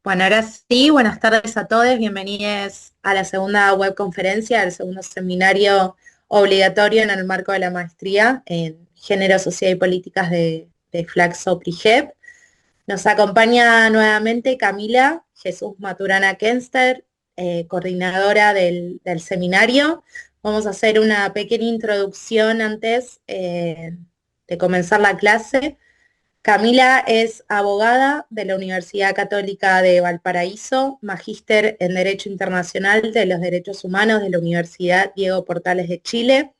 Bueno, ahora sí, buenas tardes a todos, bienvenidos a la segunda webconferencia, al segundo seminario obligatorio en el marco de la maestría en Género, Sociedad y Políticas de Flaxo Prigep. Nos acompaña nuevamente Camila Jesús Maturana Kenster, coordinadora del seminario. Vamos a hacer una pequeña introducción antes de comenzar la clase. Camila es abogada de la Universidad Católica de Valparaíso, magíster en Derecho Internacional de los Derechos Humanos de la Universidad Diego Portales de Chile.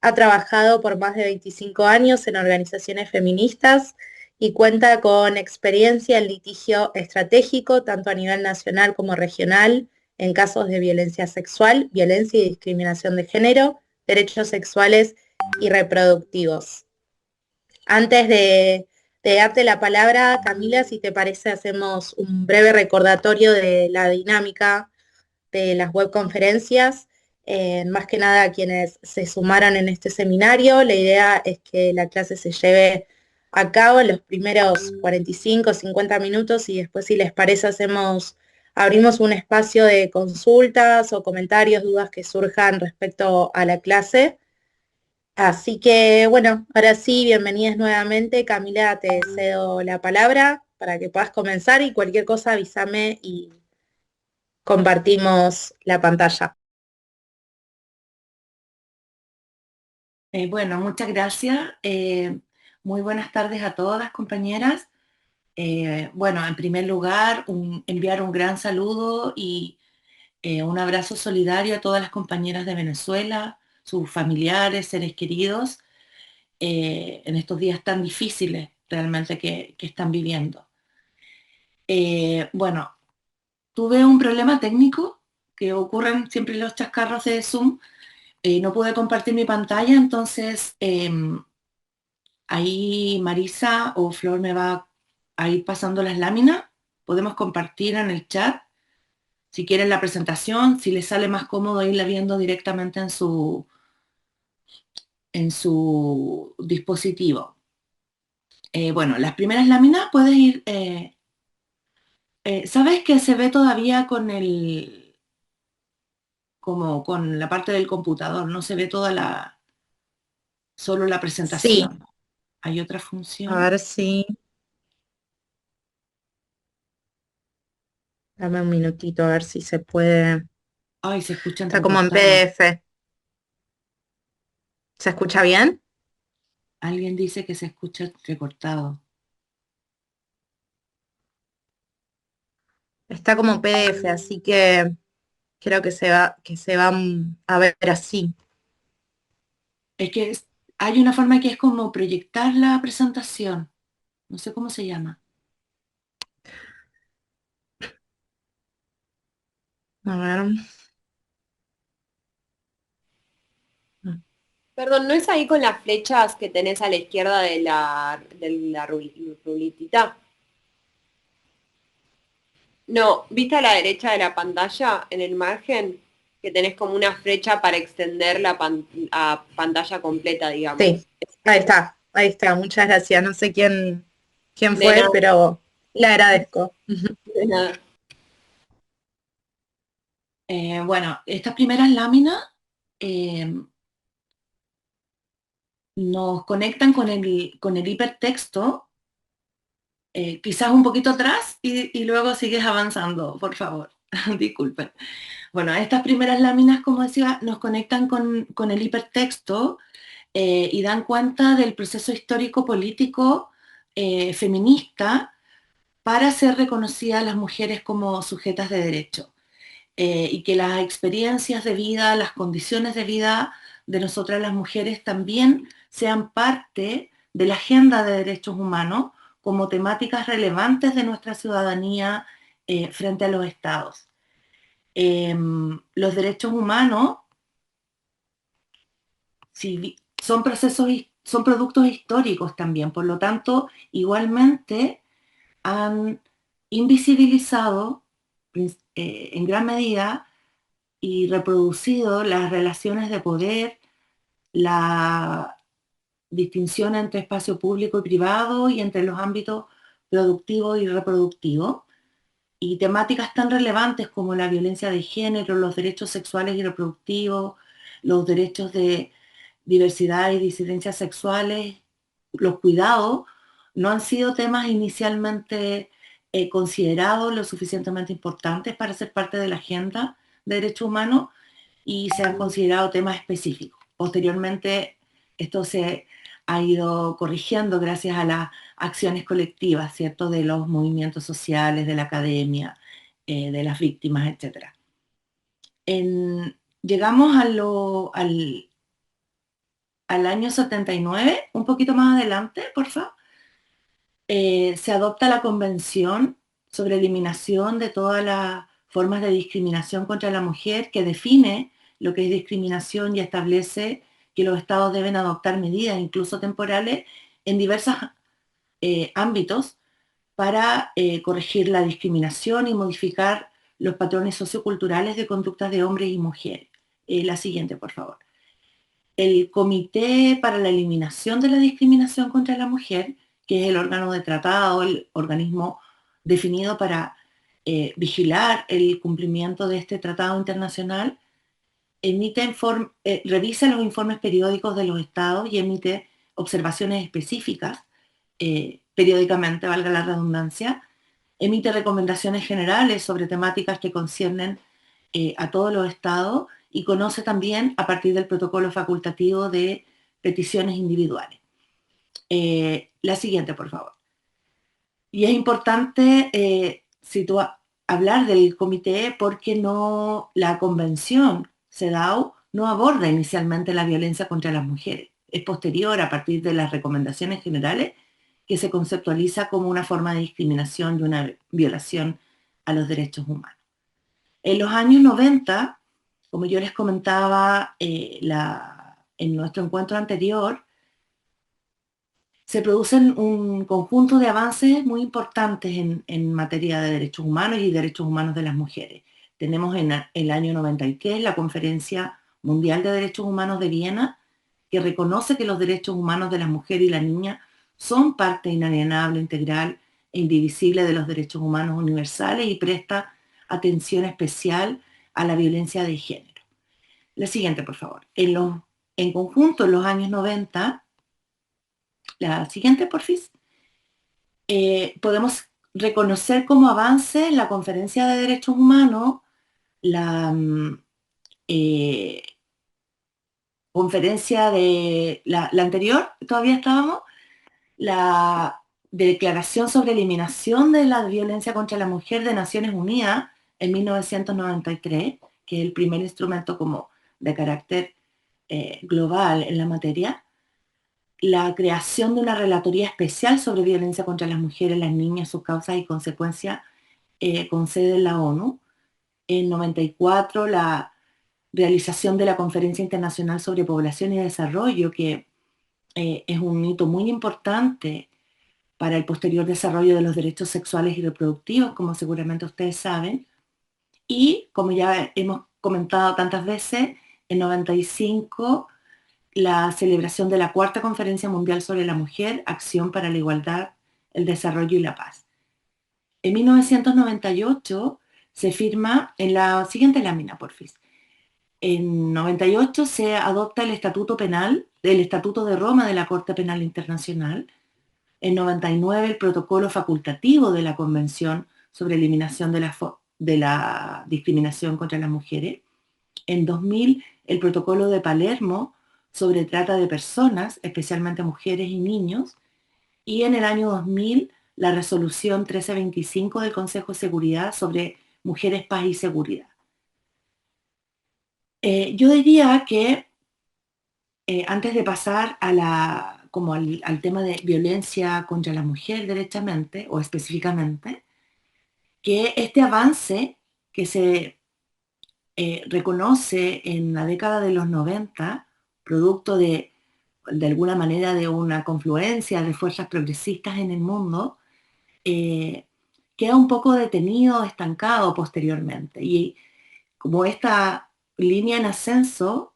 Ha trabajado por más de 25 años en organizaciones feministas y cuenta con experiencia en litigio estratégico, tanto a nivel nacional como regional, en casos de violencia sexual, violencia y discriminación de género, derechos sexuales y reproductivos. Antes de darte la palabra, Camila, si te parece, hacemos un breve recordatorio de la dinámica de las webconferencias. Más que nada a quienes se sumaron en este seminario, la idea es que la clase se lleve a cabo en los primeros 45, 50 minutos y después, si les parece, abrimos un espacio de consultas o comentarios, dudas que surjan respecto a la clase. Así que bueno, ahora sí, bienvenidas nuevamente. Camila, te cedo la palabra para que puedas comenzar y cualquier cosa avísame y compartimos la pantalla. Bueno, muchas gracias. Muy buenas tardes a todas las compañeras. Bueno, en primer lugar, enviar un gran saludo y un abrazo solidario a todas las compañeras de Venezuela, sus familiares, seres queridos, en estos días tan difíciles realmente que están viviendo. Bueno, tuve un problema técnico que ocurren siempre en los chascarros de Zoom. No pude compartir mi pantalla, entonces ahí Marisa o Flor me va a ir pasando las láminas. Podemos compartir en el chat si quieren la presentación, si les sale más cómodo irla viendo directamente en su dispositivo. Bueno, las primeras láminas puedes ir... ¿sabes que se ve todavía como con la parte del computador? No se ve solo la Sí, presentación. Hay otra a función. ver si, dame un minutito a ver si se puede. Ay, se escucha Está como en entrecortado. PDF. ¿Se escucha bien? Alguien dice que se escucha entrecortado. Está como PDF, así que creo que se va a ver así. Es que hay una forma que es como proyectar la presentación. No sé cómo se llama. A ver. Perdón, ¿no es ahí con las flechas que tenés a la izquierda de la rulitita? No, ¿viste a la derecha de la pantalla, en el margen, que tenés como una flecha para extender a pantalla completa, Sí, digamos? ahí está, muchas gracias. No sé quién De fue, nada, pero le agradezco. de nada. Bueno, estas primeras láminas eh, nos conectan con el hipertexto, quizás un poquito atrás y luego sigues avanzando, por favor. Disculpen. Bueno, estas primeras láminas, como decía, nos conectan con el hipertexto y dan cuenta del proceso histórico-político feminista para ser reconocidas las mujeres como sujetas de derecho. Y que las experiencias de vida, las condiciones de vida de nosotras las mujeres también sean parte de la agenda de derechos humanos como temáticas relevantes de nuestra ciudadanía frente a los estados. Los derechos humanos son procesos, son productos históricos también, por lo tanto, igualmente han invisibilizado en gran medida y reproducido las relaciones de poder, la distinción entre espacio público y privado y entre los ámbitos productivo y reproductivo. y temáticas tan relevantes como la violencia de género, los derechos sexuales y reproductivos, los derechos de diversidad y disidencias sexuales, los cuidados, no han sido temas inicialmente considerados lo suficientemente importantes para ser parte de la agenda de derechos humanos y se han considerado temas específicos. Posteriormente, esto se ha ido corrigiendo gracias a las acciones colectivas, ¿cierto?, de los movimientos sociales, de la academia, de las víctimas, etc. Llegamos al año 79, un poquito más adelante, por favor, se adopta la Convención sobre Eliminación de todas las formas de discriminación contra la mujer, que define lo que es discriminación y establece que los estados deben adoptar medidas, incluso temporales, en diversos ámbitos para corregir la discriminación y modificar los patrones socioculturales de conductas de hombres y mujeres. La siguiente, por favor. El Comité para la Eliminación de la Discriminación contra la Mujer, que es el órgano de tratado, el organismo definido para vigilar el cumplimiento de este tratado internacional, revisa los informes periódicos de los estados y emite observaciones específicas, periódicamente, valga la redundancia, emite recomendaciones generales sobre temáticas que conciernen a todos los estados y conoce también a partir del protocolo facultativo de peticiones individuales. La siguiente, por favor. Y es importante hablar del comité porque la convención CEDAW no aborda inicialmente la violencia contra las mujeres. Es posterior, a partir de las recomendaciones generales, que se conceptualiza como una forma de discriminación y una violación a los derechos humanos. En los años 90, como yo les comentaba en nuestro encuentro anterior, se producen un conjunto de avances muy importantes en materia de derechos humanos y derechos humanos de las mujeres. Tenemos en el año 93 la Conferencia Mundial de Derechos Humanos de Viena, que reconoce que los derechos humanos de las mujeres y la niña son parte inalienable, integral e indivisible de los derechos humanos universales y presta atención especial a la violencia de género. La siguiente, por favor. En conjunto, en los años 90, la siguiente, porfis, podemos reconocer como avance la Conferencia de Derechos Humanos, la conferencia de la anterior, todavía estábamos, la Declaración sobre Eliminación de la Violencia contra la Mujer de Naciones Unidas en 1993, que es el primer instrumento como de carácter global en la materia, la creación de una relatoría especial sobre violencia contra las mujeres, las niñas, sus causas y consecuencias con sede en la ONU. En 94, la realización de la Conferencia Internacional sobre Población y Desarrollo, que es un hito muy importante para el posterior desarrollo de los derechos sexuales y reproductivos, como seguramente ustedes saben. Y, como ya hemos comentado tantas veces, en 95, la celebración de la Cuarta Conferencia Mundial sobre la Mujer, Acción para la Igualdad, el Desarrollo y la Paz. En 1998 se firma, en la siguiente lámina, porfis. En 98 se adopta el Estatuto Penal, el Estatuto de Roma de la Corte Penal Internacional. En 99 el Protocolo Facultativo de la Convención sobre Eliminación de la Discriminación contra las Mujeres. En 2000 el Protocolo de Palermo sobre trata de personas, especialmente mujeres y niños. Y en el año 2000 la Resolución 1325 del Consejo de Seguridad sobre Mujeres, Paz y Seguridad. Yo diría que antes de pasar al tema de violencia contra la mujer derechamente o específicamente, que este avance que se reconoce en la década de los 90, producto de alguna manera de una confluencia de fuerzas progresistas en el mundo, queda un poco detenido, estancado posteriormente. Y como esta línea en ascenso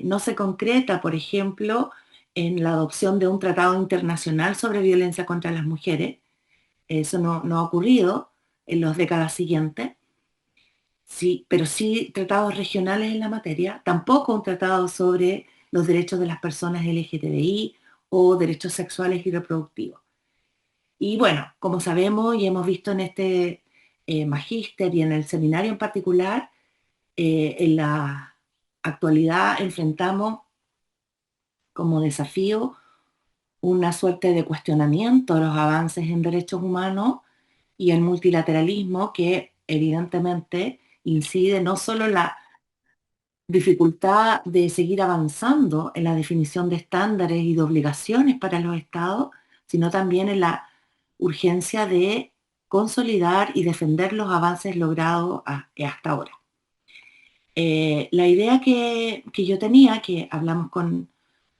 no se concreta, por ejemplo, en la adopción de un tratado internacional sobre violencia contra las mujeres, eso no ha ocurrido, en las décadas siguientes. Sí, pero sí tratados regionales en la materia, tampoco un tratado sobre los derechos de las personas LGTBI o derechos sexuales y reproductivos. Y bueno, como sabemos y hemos visto en este magíster y en el seminario en particular, en la actualidad enfrentamos como desafío una suerte de cuestionamiento de los avances en derechos humanos y el multilateralismo que evidentemente incide no solo en la dificultad de seguir avanzando en la definición de estándares y de obligaciones para los estados, sino también en la urgencia de consolidar y defender los avances logrados hasta ahora. La idea que yo tenía, que hablamos con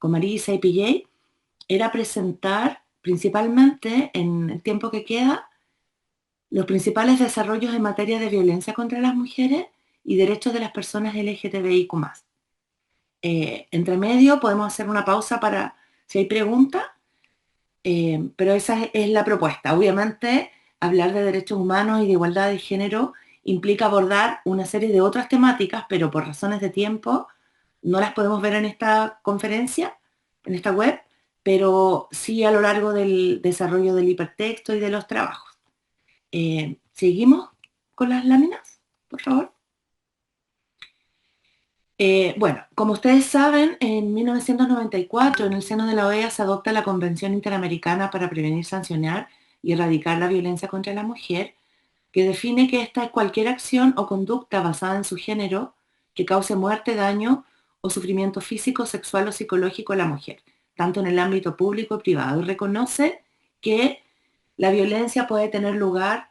Marisa y PJ, era presentar principalmente en el tiempo que queda los principales desarrollos en materia de violencia contra las mujeres y derechos de las personas LGTBIQ+. Entre medio podemos hacer una pausa para si hay preguntas, pero esa es la propuesta. Obviamente, hablar de derechos humanos y de igualdad de género implica abordar una serie de otras temáticas, pero por razones de tiempo no las podemos ver en esta conferencia, en esta web, pero sí a lo largo del desarrollo del hipertexto y de los trabajos. ¿Seguimos con las láminas, por favor? Bueno, como ustedes saben, en 1994, en el seno de la OEA, se adopta la Convención Interamericana para Prevenir, Sancionar y Erradicar la Violencia contra la Mujer, que define que esta es cualquier acción o conducta basada en su género que cause muerte, daño o sufrimiento físico, sexual o psicológico a la mujer, tanto en el ámbito público y privado, y reconoce que la violencia puede tener lugar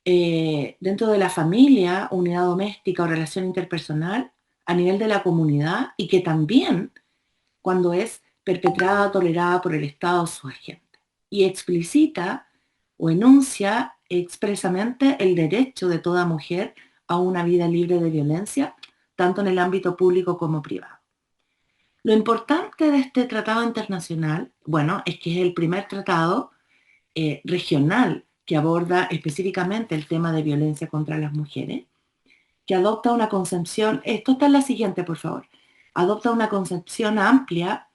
dentro de la familia, unidad doméstica o relación interpersonal, a nivel de la comunidad, y que también cuando es perpetrada o tolerada por el Estado o su agente. Y explicita o enuncia expresamente el derecho de toda mujer a una vida libre de violencia, tanto en el ámbito público como privado. Lo importante de este tratado internacional, bueno, es que es el primer tratado regional que aborda específicamente el tema de violencia contra las mujeres, que adopta una concepción, esto está en la siguiente, por favor, adopta una concepción amplia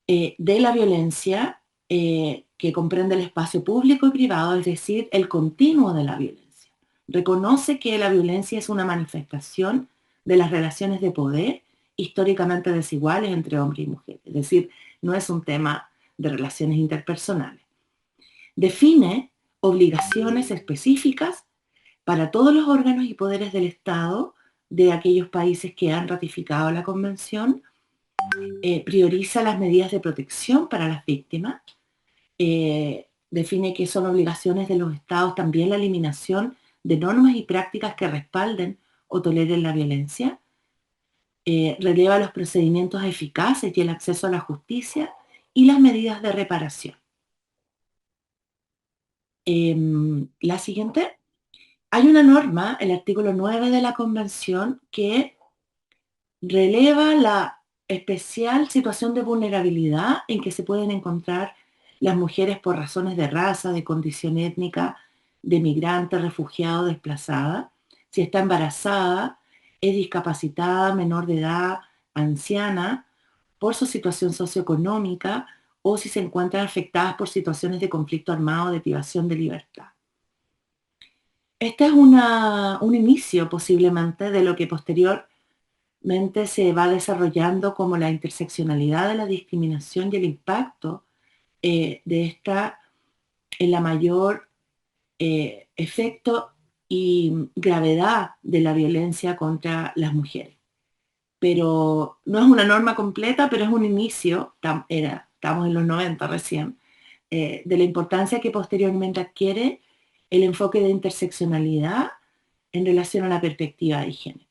de la violencia que comprende el espacio público y privado, es decir, el continuo de la violencia. Reconoce que la violencia es una manifestación de las relaciones de poder históricamente desiguales entre hombres y mujeres, es decir, no es un tema de relaciones interpersonales. Define obligaciones específicas para todos los órganos y poderes del Estado de aquellos países que han ratificado la Convención, prioriza las medidas de protección para las víctimas, define que son obligaciones de los Estados también la eliminación de normas y prácticas que respalden o toleren la violencia, releva los procedimientos eficaces y el acceso a la justicia y las medidas de reparación. La siguiente. Hay una norma, el artículo 9 de la Convención, que releva la especial situación de vulnerabilidad en que se pueden encontrar las mujeres por razones de raza, de condición étnica, de migrante, refugiado, desplazada, si está embarazada, es discapacitada, menor de edad, anciana, por su situación socioeconómica o si se encuentran afectadas por situaciones de conflicto armado o de privación de libertad. Este es un inicio posiblemente de lo que posteriormente se va desarrollando como la interseccionalidad de la discriminación y el impacto de esta en la mayor efecto y gravedad de la violencia contra las mujeres. Pero no es una norma completa, pero es un inicio, estamos en los 90 recién, de la importancia que posteriormente adquiere el enfoque de interseccionalidad en relación a la perspectiva de género.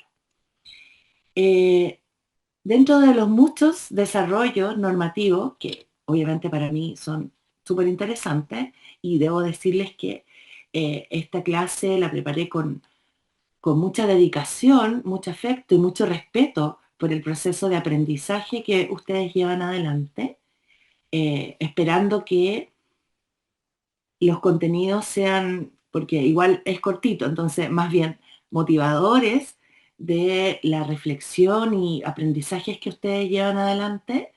Dentro de los muchos desarrollos normativos, que obviamente para mí son súper interesantes, y debo decirles que esta clase la preparé con mucha dedicación, mucho afecto y mucho respeto por el proceso de aprendizaje que ustedes llevan adelante, esperando que los contenidos sean porque igual es cortito, entonces más bien motivadores de la reflexión y aprendizajes que ustedes llevan adelante,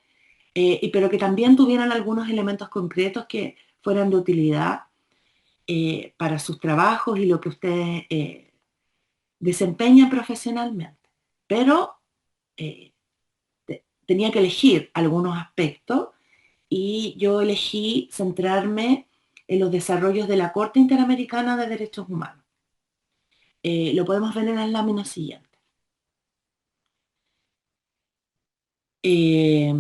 pero que también tuvieran algunos elementos concretos que fueran de utilidad para sus trabajos y lo que ustedes desempeñan profesionalmente. Pero eh, tenía que elegir algunos aspectos y yo elegí centrarme en los desarrollos de la Corte Interamericana de Derechos Humanos. Lo podemos ver en las láminas siguientes. Eh,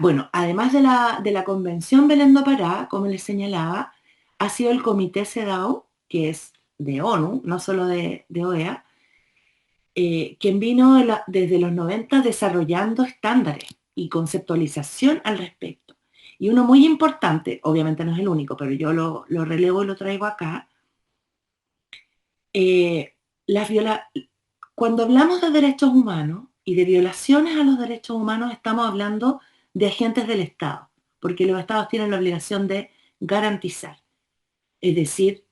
bueno, además de la Convención Belén do Pará, como les señalaba, ha sido el Comité CEDAW, que es de ONU, no solo de OEA, quien vino desde los 90 desarrollando estándares y conceptualización al respecto. Y uno muy importante, obviamente no es el único, pero yo lo relevo y lo traigo acá, cuando hablamos de derechos humanos y de violaciones a los derechos humanos, estamos hablando de agentes del Estado, porque los Estados tienen la obligación de garantizar, es decir,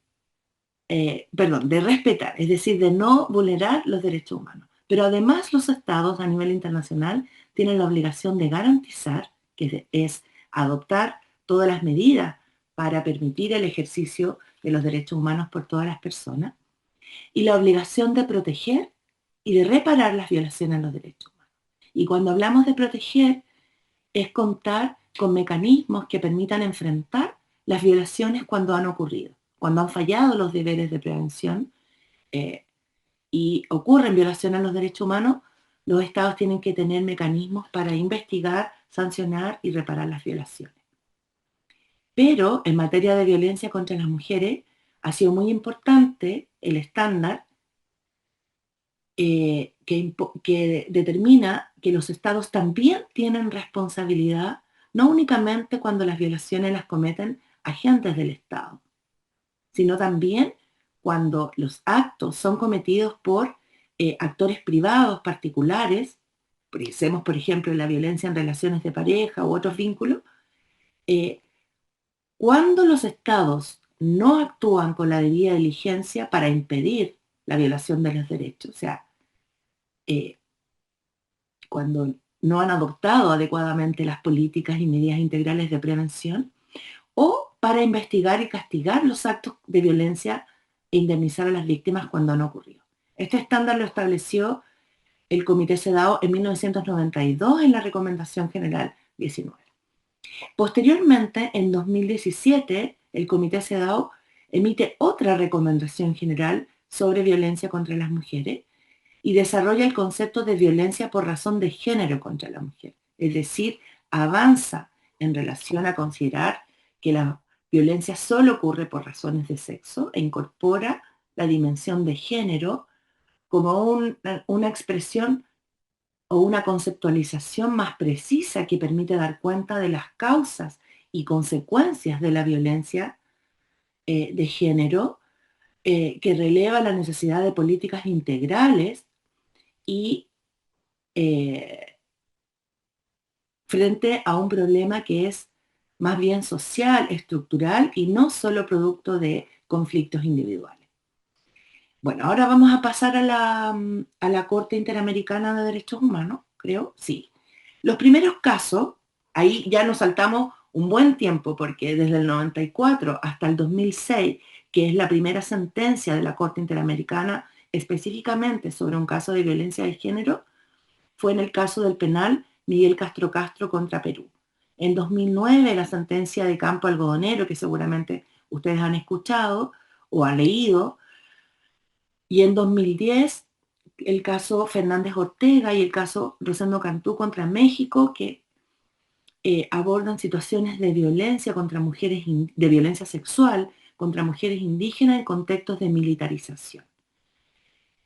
de respetar, es decir, de no vulnerar los derechos humanos. Pero además los Estados a nivel internacional tienen la obligación de garantizar, que es adoptar todas las medidas para permitir el ejercicio de los derechos humanos por todas las personas, y la obligación de proteger y de reparar las violaciones a los derechos humanos. Y cuando hablamos de proteger, es contar con mecanismos que permitan enfrentar las violaciones cuando han ocurrido, cuando han fallado los deberes de prevención y ocurren violaciones a los derechos humanos, los estados tienen que tener mecanismos para investigar, sancionar y reparar las violaciones. Pero en materia de violencia contra las mujeres ha sido muy importante el estándar que determina que los estados también tienen responsabilidad, no únicamente cuando las violaciones las cometen agentes del Estado, sino también cuando los actos son cometidos por actores privados particulares, pensemos por ejemplo en la violencia en relaciones de pareja u otros vínculos, cuando los estados no actúan con la debida diligencia para impedir la violación de los derechos, o sea, cuando no han adoptado adecuadamente las políticas y medidas integrales de prevención, o para investigar y castigar los actos de violencia e indemnizar a las víctimas cuando han ocurrido. Este estándar lo estableció el Comité CEDAW en 1992 en la Recomendación General 19. Posteriormente, en 2017, el Comité CEDAW emite otra Recomendación General sobre violencia contra las mujeres y desarrolla el concepto de violencia por razón de género contra la mujer. Es decir, avanza en relación a considerar que la violencia solo ocurre por razones de sexo e incorpora la dimensión de género como una expresión o una conceptualización más precisa que permite dar cuenta de las causas y consecuencias de la violencia de género, que releva la necesidad de políticas integrales y frente a un problema que es más bien social, estructural y no solo producto de conflictos individuales. Bueno, ahora vamos a pasar a la Corte Interamericana de Derechos Humanos, creo, sí. Los primeros casos, ahí ya nos saltamos un buen tiempo, porque desde el 94 hasta el 2006, que es la primera sentencia de la Corte Interamericana específicamente sobre un caso de violencia de género, fue en el caso del penal Miguel Castro Castro contra Perú. En 2009, la sentencia de Campo Algodonero, que seguramente ustedes han escuchado o han leído, y en 2010, el caso Fernández Ortega y el caso Rosendo Cantú contra México, que abordan situaciones de violencia contra mujeres, de violencia sexual contra mujeres indígenas en contextos de militarización.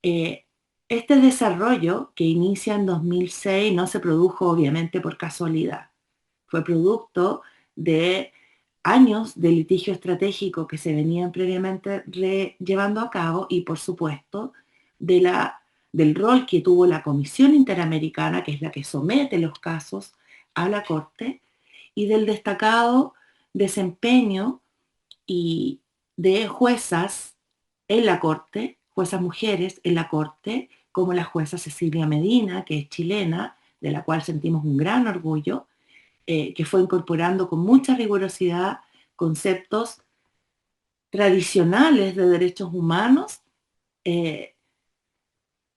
Este desarrollo, que inicia en 2006, no se produjo obviamente por casualidad. Fue producto de años de litigio estratégico que se venían previamente llevando a cabo y, por supuesto, del rol que tuvo la Comisión Interamericana, que es la que somete los casos a la Corte, y del destacado desempeño y de juezas en la Corte, juezas mujeres en la Corte, como la jueza Cecilia Medina, que es chilena, de la cual sentimos un gran orgullo, que fue incorporando con mucha rigurosidad conceptos tradicionales de derechos humanos, eh,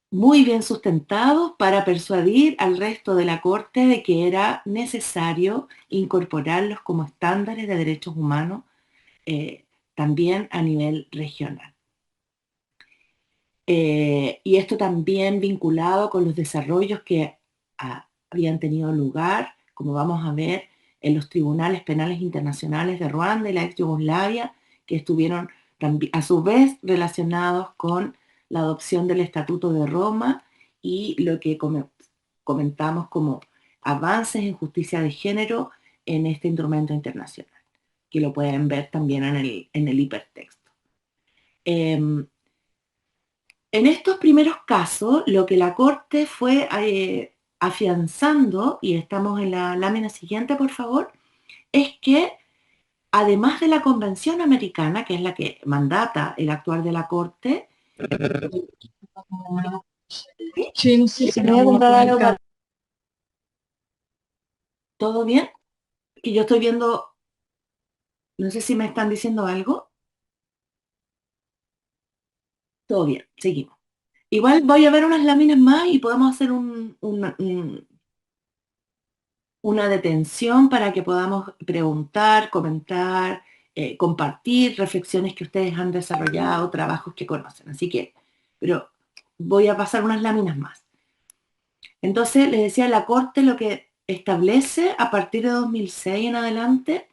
muy bien sustentados para persuadir al resto de la Corte de que era necesario incorporarlos como estándares de derechos humanos también a nivel regional. Y esto también vinculado con los desarrollos que habían tenido lugar, como vamos a ver, en los tribunales penales internacionales de Ruanda y la ex Yugoslavia, que estuvieron a su vez relacionados con la adopción del Estatuto de Roma y lo que comentamos como avances en justicia de género en este instrumento internacional, que lo pueden ver también en el hipertexto. En estos primeros casos, lo que la Corte fue afianzando, y estamos en la lámina siguiente, por favor, es que además de la Convención Americana, que es la que mandata el actuar de la Corte, Sí, no sé si me voy a comprar algo para... ¿todo bien? Que yo estoy viendo, no sé si me están diciendo algo. Todo bien, seguimos. Igual voy a ver unas láminas más y podemos hacer una detención para que podamos preguntar, comentar, compartir reflexiones que ustedes han desarrollado, trabajos que conocen. Así que, pero voy a pasar unas láminas más. Entonces, les decía, la Corte lo que establece a partir de 2006 en adelante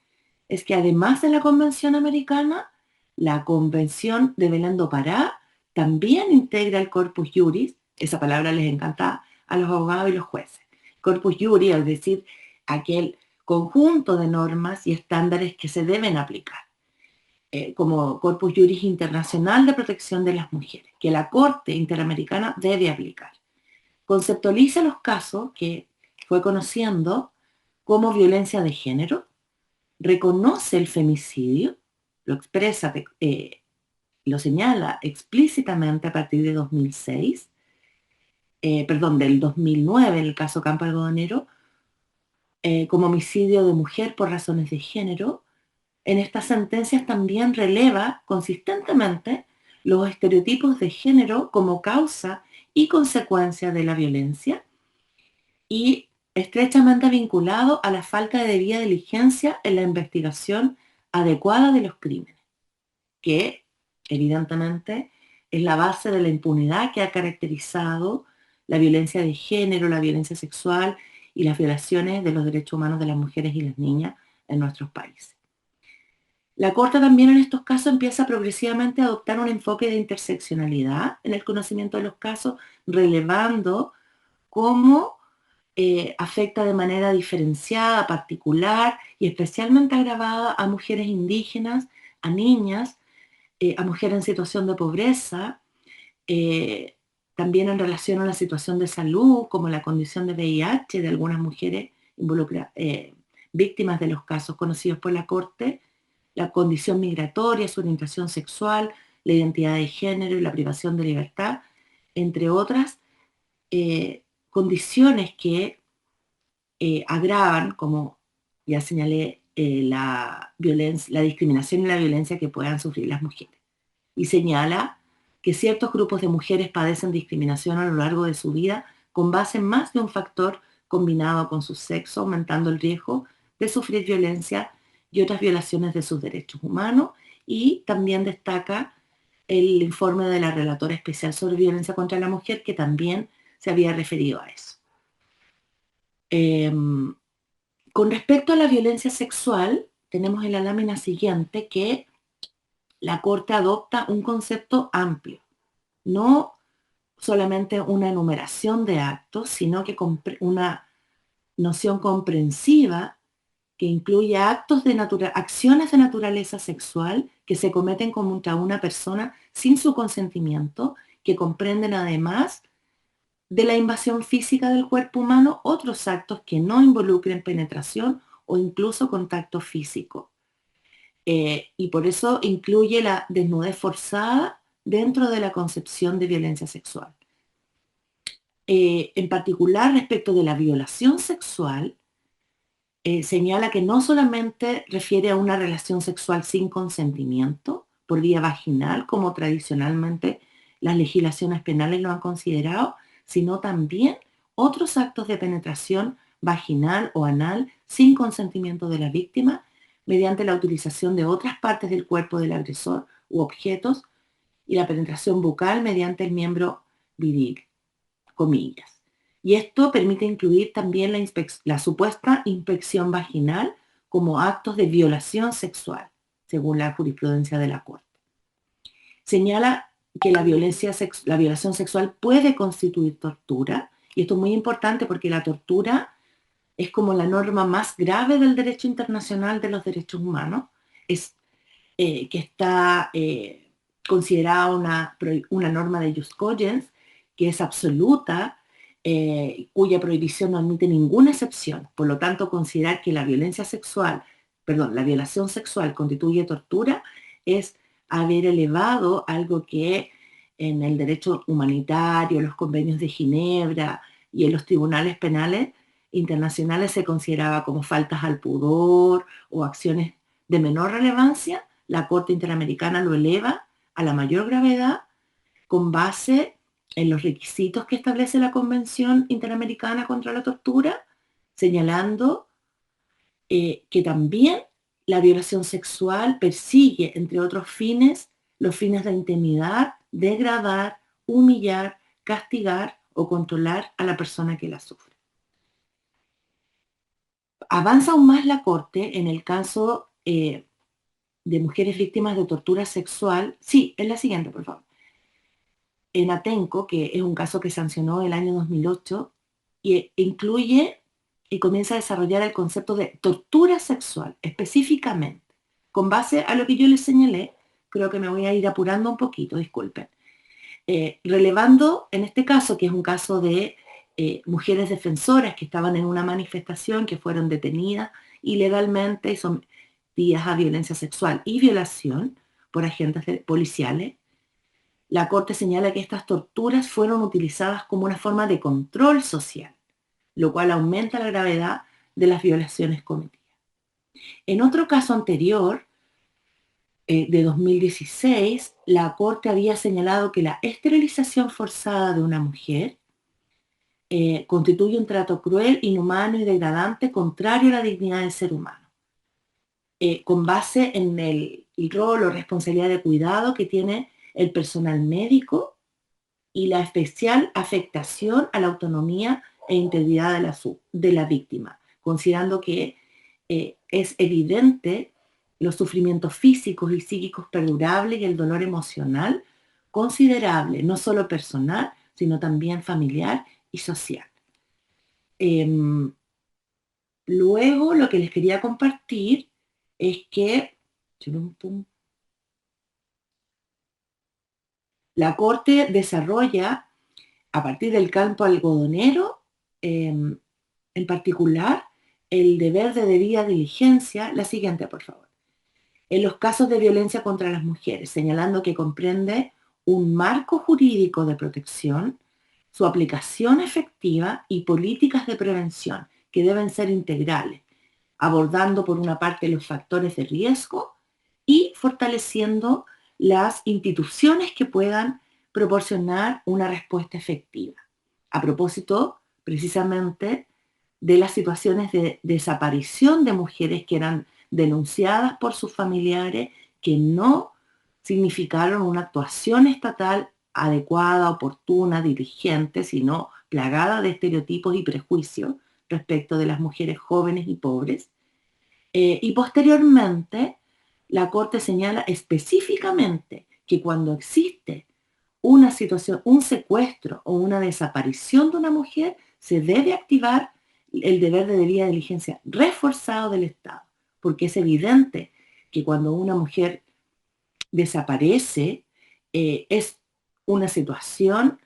es que además de la Convención Americana, la Convención de Belém do Pará también integra el Corpus Juris, esa palabra les encanta a los abogados y los jueces. Corpus Juris, es decir, aquel conjunto de normas y estándares que se deben aplicar, como Corpus Juris Internacional de Protección de las Mujeres, que la Corte Interamericana debe aplicar. Conceptualiza los casos que fue conociendo como violencia de género, reconoce el femicidio, lo expresa, lo señala explícitamente a partir de 2006, del 2009 en el caso Campo Algodonero, como homicidio de mujer por razones de género. En estas sentencias también releva consistentemente los estereotipos de género como causa y consecuencia de la violencia y estrechamente vinculado a la falta de debida diligencia en la investigación adecuada de los crímenes, que evidentemente es la base de la impunidad que ha caracterizado la violencia de género, la violencia sexual y las violaciones de los derechos humanos de las mujeres y las niñas en nuestros países. La Corte también en estos casos empieza progresivamente a adoptar un enfoque de interseccionalidad en el conocimiento de los casos, relevando cómo afecta de manera diferenciada, particular y especialmente agravada a mujeres indígenas, a niñas, a mujeres en situación de pobreza, también en relación a la situación de salud, como la condición de VIH de algunas mujeres víctimas de los casos conocidos por la Corte, la condición migratoria, su orientación sexual, la identidad de género y la privación de libertad, entre otras condiciones que agravan, como ya señalé, la discriminación y la violencia que puedan sufrir las mujeres. Y señala que ciertos grupos de mujeres padecen discriminación a lo largo de su vida con base en más de un factor combinado con su sexo, aumentando el riesgo de sufrir violencia y otras violaciones de sus derechos humanos. Y también destaca el informe de la Relatora Especial sobre Violencia contra la Mujer, que también se había referido a eso. Con respecto a la violencia sexual, tenemos en la lámina siguiente que la Corte adopta un concepto amplio, no solamente una enumeración de actos, sino que una noción comprensiva que incluye acciones de naturaleza sexual que se cometen contra una persona sin su consentimiento, que comprenden además de la invasión física del cuerpo humano otros actos que no involucren penetración o incluso contacto físico. y por eso incluye la desnudez forzada dentro de la concepción de violencia sexual. En particular, respecto de la violación sexual, señala que no solamente refiere a una relación sexual sin consentimiento por vía vaginal, como tradicionalmente las legislaciones penales lo han considerado, sino también otros actos de penetración vaginal o anal sin consentimiento de la víctima, mediante la utilización de otras partes del cuerpo del agresor u objetos, y la penetración bucal mediante el miembro viril, comillas. Y esto permite incluir también la supuesta inspección vaginal como actos de violación sexual, según la jurisprudencia de la Corte. Señala que la violación sexual puede constituir tortura, y esto es muy importante porque la tortura es como la norma más grave del derecho internacional de los derechos humanos, que está considerada una norma de jus cogens, que es absoluta, cuya prohibición no admite ninguna excepción. Por lo tanto, considerar que la violación sexual constituye tortura es haber elevado algo que en el derecho humanitario, los convenios de Ginebra y en los tribunales penales internacionales se consideraba como faltas al pudor o acciones de menor relevancia. La Corte Interamericana lo eleva a la mayor gravedad con base en los requisitos que establece la Convención Interamericana contra la Tortura, señalando que también la violación sexual persigue, entre otros fines, los fines de intimidar, degradar, humillar, castigar o controlar a la persona que la sufre. Avanza aún más la Corte en el caso de mujeres víctimas de tortura sexual. Sí, es la siguiente, por favor. En Atenco, que es un caso que sancionó el año 2008, y incluye y comienza a desarrollar el concepto de tortura sexual, específicamente. Con base a lo que yo les señalé, creo que me voy a ir apurando un poquito, disculpen. Relevando en este caso, que es un caso de mujeres defensoras que estaban en una manifestación, que fueron detenidas ilegalmente y sometidas a violencia sexual y violación por agentes policiales. La Corte señala que estas torturas fueron utilizadas como una forma de control social, lo cual aumenta la gravedad de las violaciones cometidas. En otro caso anterior, de 2016, la Corte había señalado que la esterilización forzada de una mujer constituye un trato cruel, inhumano y degradante contrario a la dignidad del ser humano, con base en el rol o responsabilidad de cuidado que tiene el personal médico y la especial afectación a la autonomía e integridad de la víctima, considerando que es evidente los sufrimientos físicos y psíquicos perdurables y el dolor emocional considerable, no solo personal, sino también familiar y social. Luego, lo que les quería compartir es que la Corte desarrolla, a partir del campo algodonero, en particular, el deber de debida diligencia. La siguiente, por favor. En los casos de violencia contra las mujeres, señalando que comprende un marco jurídico de protección, su aplicación efectiva y políticas de prevención que deben ser integrales, abordando por una parte los factores de riesgo y fortaleciendo las instituciones que puedan proporcionar una respuesta efectiva. A propósito, precisamente, de las situaciones de desaparición de mujeres que eran denunciadas por sus familiares, que no significaron una actuación estatal adecuada, oportuna, diligente, sino plagada de estereotipos y prejuicios respecto de las mujeres jóvenes y pobres. Y posteriormente, la Corte señala específicamente que cuando existe una situación, un secuestro o una desaparición de una mujer, se debe activar el deber de debida diligencia reforzado del Estado, porque es evidente que cuando una mujer desaparece, es una situación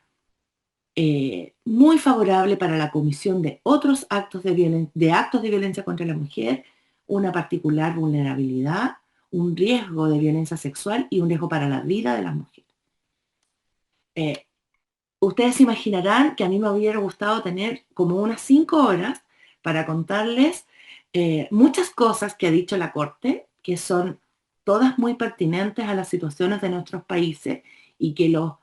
muy favorable para la comisión de otros actos de violencia contra la mujer, una particular vulnerabilidad, un riesgo de violencia sexual y un riesgo para la vida de las mujeres. Ustedes se imaginarán que a mí me hubiera gustado tener como unas 5 horas para contarles muchas cosas que ha dicho la Corte, que son todas muy pertinentes a las situaciones de nuestros países y que los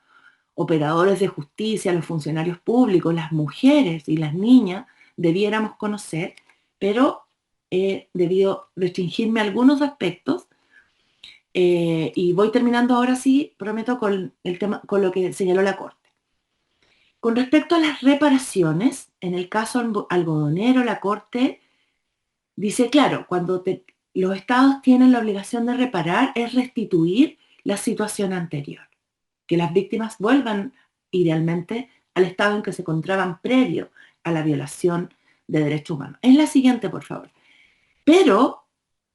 operadores de justicia, los funcionarios públicos, las mujeres y las niñas debiéramos conocer, pero he debido restringirme a algunos aspectos y voy terminando ahora sí, prometo, con el tema, con lo que señaló la Corte. Con respecto a las reparaciones, en el caso algodonero, la Corte dice, claro, cuando los estados tienen la obligación de reparar es restituir la situación anterior, que las víctimas vuelvan idealmente al estado en que se encontraban previo a la violación de derechos humanos. Es la siguiente, por favor. Pero,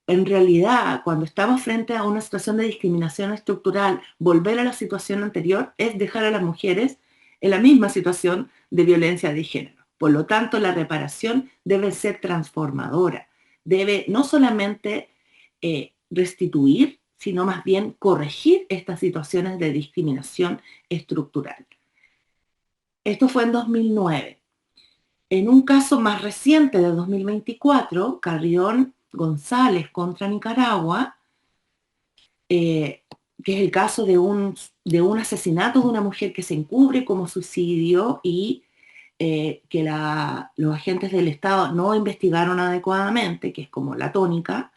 en realidad, cuando estamos frente a una situación de discriminación estructural, volver a la situación anterior es dejar a las mujeres en la misma situación de violencia de género. Por lo tanto, la reparación debe ser transformadora. Debe no solamente restituir, sino más bien corregir estas situaciones de discriminación estructural. Esto fue en 2009. En un caso más reciente de 2024, Carrión González contra Nicaragua, que es el caso de un asesinato de una mujer que se encubre como suicidio y que los agentes del Estado no investigaron adecuadamente, que es como la tónica.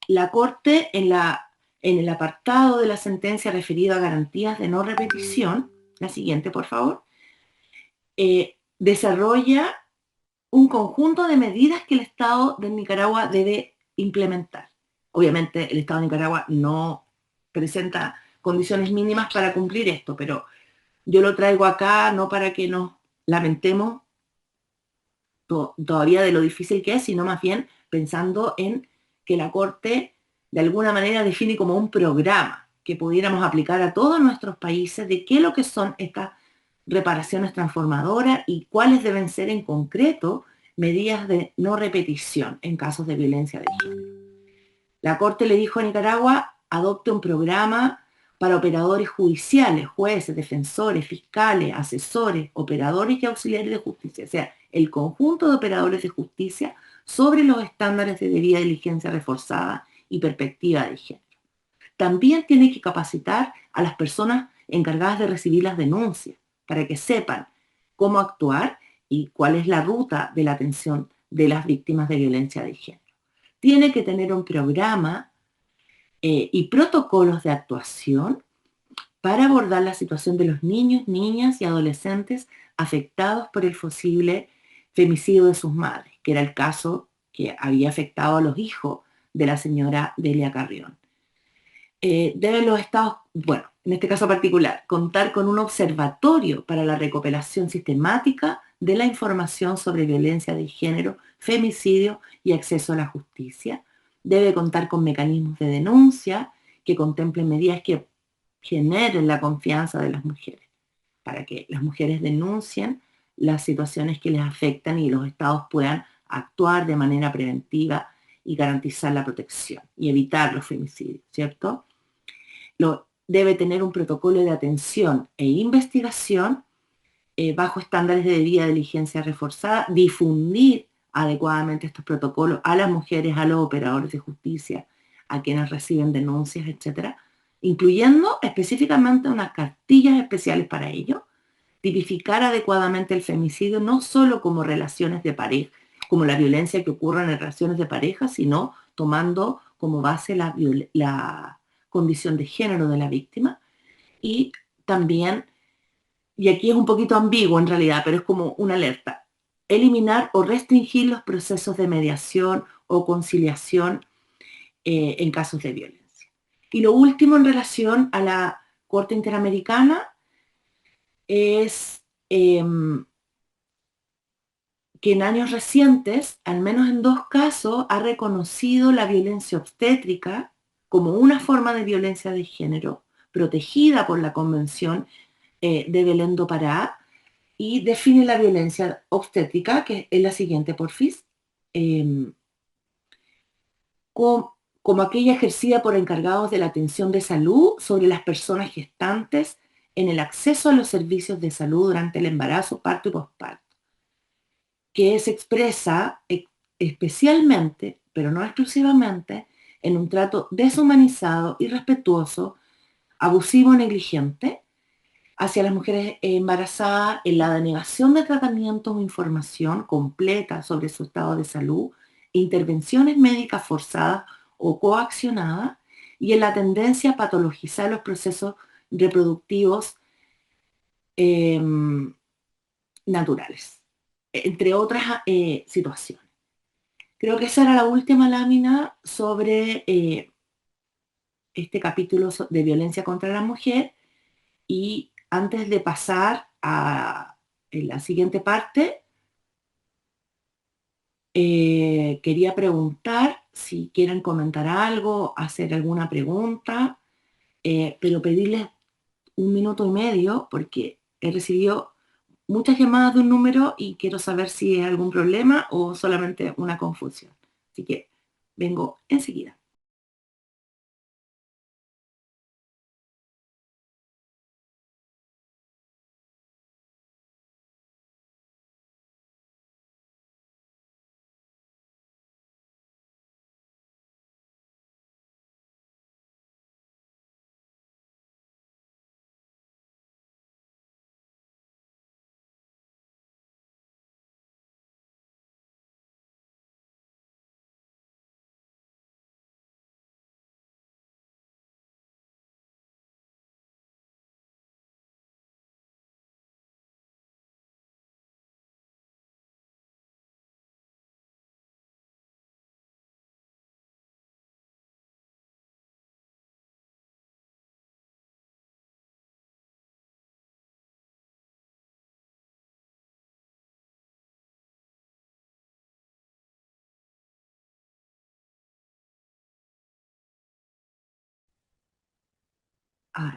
La Corte, en el apartado de la sentencia referido a garantías de no repetición, la siguiente, por favor, desarrolla un conjunto de medidas que el Estado de Nicaragua debe implementar. Obviamente el Estado de Nicaragua no presenta condiciones mínimas para cumplir esto, pero yo lo traigo acá no para que nos lamentemos todavía de lo difícil que es, sino más bien pensando en que la Corte de alguna manera define como un programa que pudiéramos aplicar a todos nuestros países de qué es lo que son estas reparaciones transformadoras y cuáles deben ser en concreto medidas de no repetición en casos de violencia de género. La Corte le dijo a Nicaragua, adopte un programa para operadores judiciales, jueces, defensores, fiscales, asesores, operadores y auxiliares de justicia, o sea, el conjunto de operadores de justicia sobre los estándares de debida diligencia reforzada y perspectiva de género. También tiene que capacitar a las personas encargadas de recibir las denuncias para que sepan cómo actuar y cuál es la ruta de la atención de las víctimas de violencia de género. Tiene que tener un programa y protocolos de actuación para abordar la situación de los niños, niñas y adolescentes afectados por el posible femicidio de sus madres, que era el caso que había afectado a los hijos de la señora Delia Carrión. Deben los estados, bueno, en este caso particular, contar con un observatorio para la recopilación sistemática de la información sobre violencia de género, femicidio y acceso a la justicia. Debe contar con mecanismos de denuncia que contemplen medidas que generen la confianza de las mujeres, para que las mujeres denuncien las situaciones que les afectan y los estados puedan actuar de manera preventiva y garantizar la protección y evitar los femicidios, ¿cierto? Debe tener un protocolo de atención e investigación bajo estándares de debida diligencia reforzada, difundir adecuadamente estos protocolos a las mujeres, a los operadores de justicia, a quienes reciben denuncias, etcétera, incluyendo específicamente unas cartillas especiales para ello, tipificar adecuadamente el femicidio no solo como relaciones de pareja, como la violencia que ocurre en relaciones de pareja, sino tomando como base la condición de género de la víctima. Y también, y aquí es un poquito ambiguo en realidad, pero es como una alerta, eliminar o restringir los procesos de mediación o conciliación en casos de violencia. Y lo último en relación a la Corte Interamericana es que en años recientes, al menos en 2 casos, ha reconocido la violencia obstétrica como una forma de violencia de género protegida por la Convención de Belém do Pará y define la violencia obstétrica, que es la siguiente, porfis, como aquella ejercida por encargados de la atención de salud sobre las personas gestantes en el acceso a los servicios de salud durante el embarazo, parto y posparto, que se expresa especialmente, pero no exclusivamente, en un trato deshumanizado, irrespetuoso, abusivo, negligente hacia las mujeres embarazadas, en la denegación de tratamientos o información completa sobre su estado de salud, intervenciones médicas forzadas o coaccionadas, y en la tendencia a patologizar los procesos reproductivos eh, naturales, entre otras situaciones. Creo que esa era la última lámina sobre este capítulo de violencia contra la mujer. Y antes de pasar a la siguiente parte, quería preguntar si quieren comentar algo, hacer alguna pregunta, pero pedirles 1 minuto y medio porque he recibido muchas llamadas de un número y quiero saber si es algún problema o solamente una confusión. Así que vengo enseguida.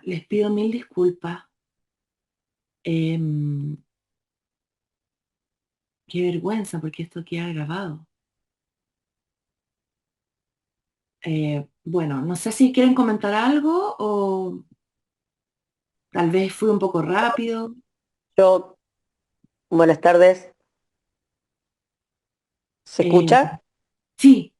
Les pido mil disculpas. Em, Qué vergüenza, porque esto queda grabado. Bueno, no sé si quieren comentar algo o tal vez fui un poco rápido. Yo, buenas tardes. ¿Se Eh, escucha? sí,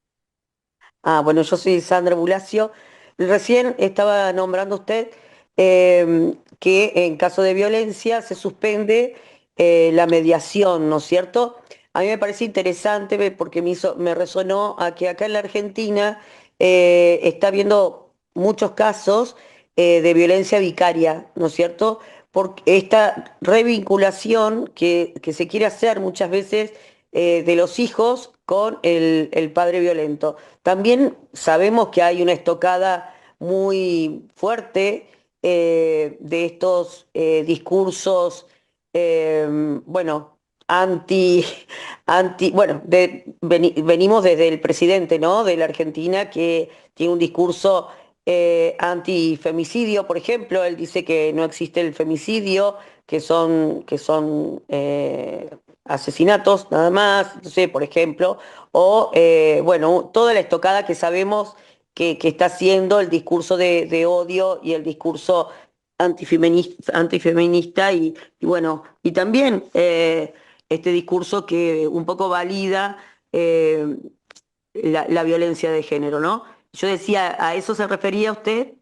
Bueno, yo soy Sandra Bulacio. Recién estaba nombrando usted que en caso de violencia se suspende la mediación, ¿no es cierto? A mí me parece interesante porque me resonó a que acá en la Argentina está habiendo muchos casos de violencia vicaria, ¿no es cierto? Por esta revinculación que se quiere hacer muchas veces de los hijos con el padre violento. También sabemos que hay una estocada muy fuerte de estos discursos, bueno, anti, bueno, venimos desde el presidente, ¿no? De la Argentina que tiene un discurso antifemicidio, por ejemplo. Él dice que no existe el femicidio, que son asesinatos nada más, no sé, por ejemplo, o bueno, toda la estocada que sabemos que está haciendo el discurso de odio y el discurso antifeminista y bueno, y también este discurso que un poco valida eh, la violencia de género, ¿no? Yo decía, ¿a eso se refería usted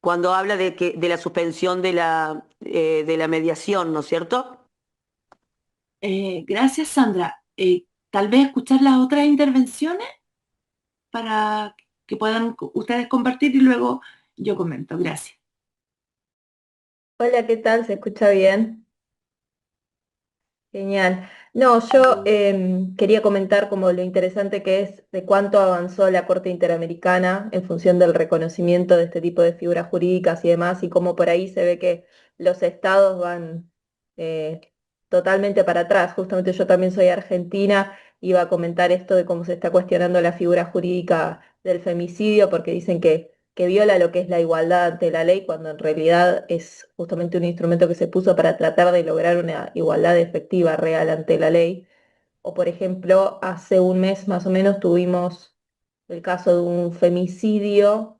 cuando habla de la suspensión de la mediación, ¿no es cierto? gracias Sandra. Tal vez escuchar las otras intervenciones para que puedan ustedes compartir y luego yo comento. Gracias. Hola, ¿qué tal? ¿Se escucha bien? Genial. No, yo quería comentar como lo interesante que es de cuánto avanzó la Corte Interamericana en función del reconocimiento de este tipo de figuras jurídicas y demás, y cómo por ahí se ve que los estados van eh, totalmente para atrás. Justamente yo también soy argentina, iba a comentar esto de cómo se está cuestionando la figura jurídica del femicidio, porque dicen que viola lo que es la igualdad ante la ley, cuando en realidad es justamente un instrumento que se puso para tratar de lograr una igualdad efectiva, real ante la ley. O por ejemplo, hace un mes más o menos tuvimos el caso de un femicidio,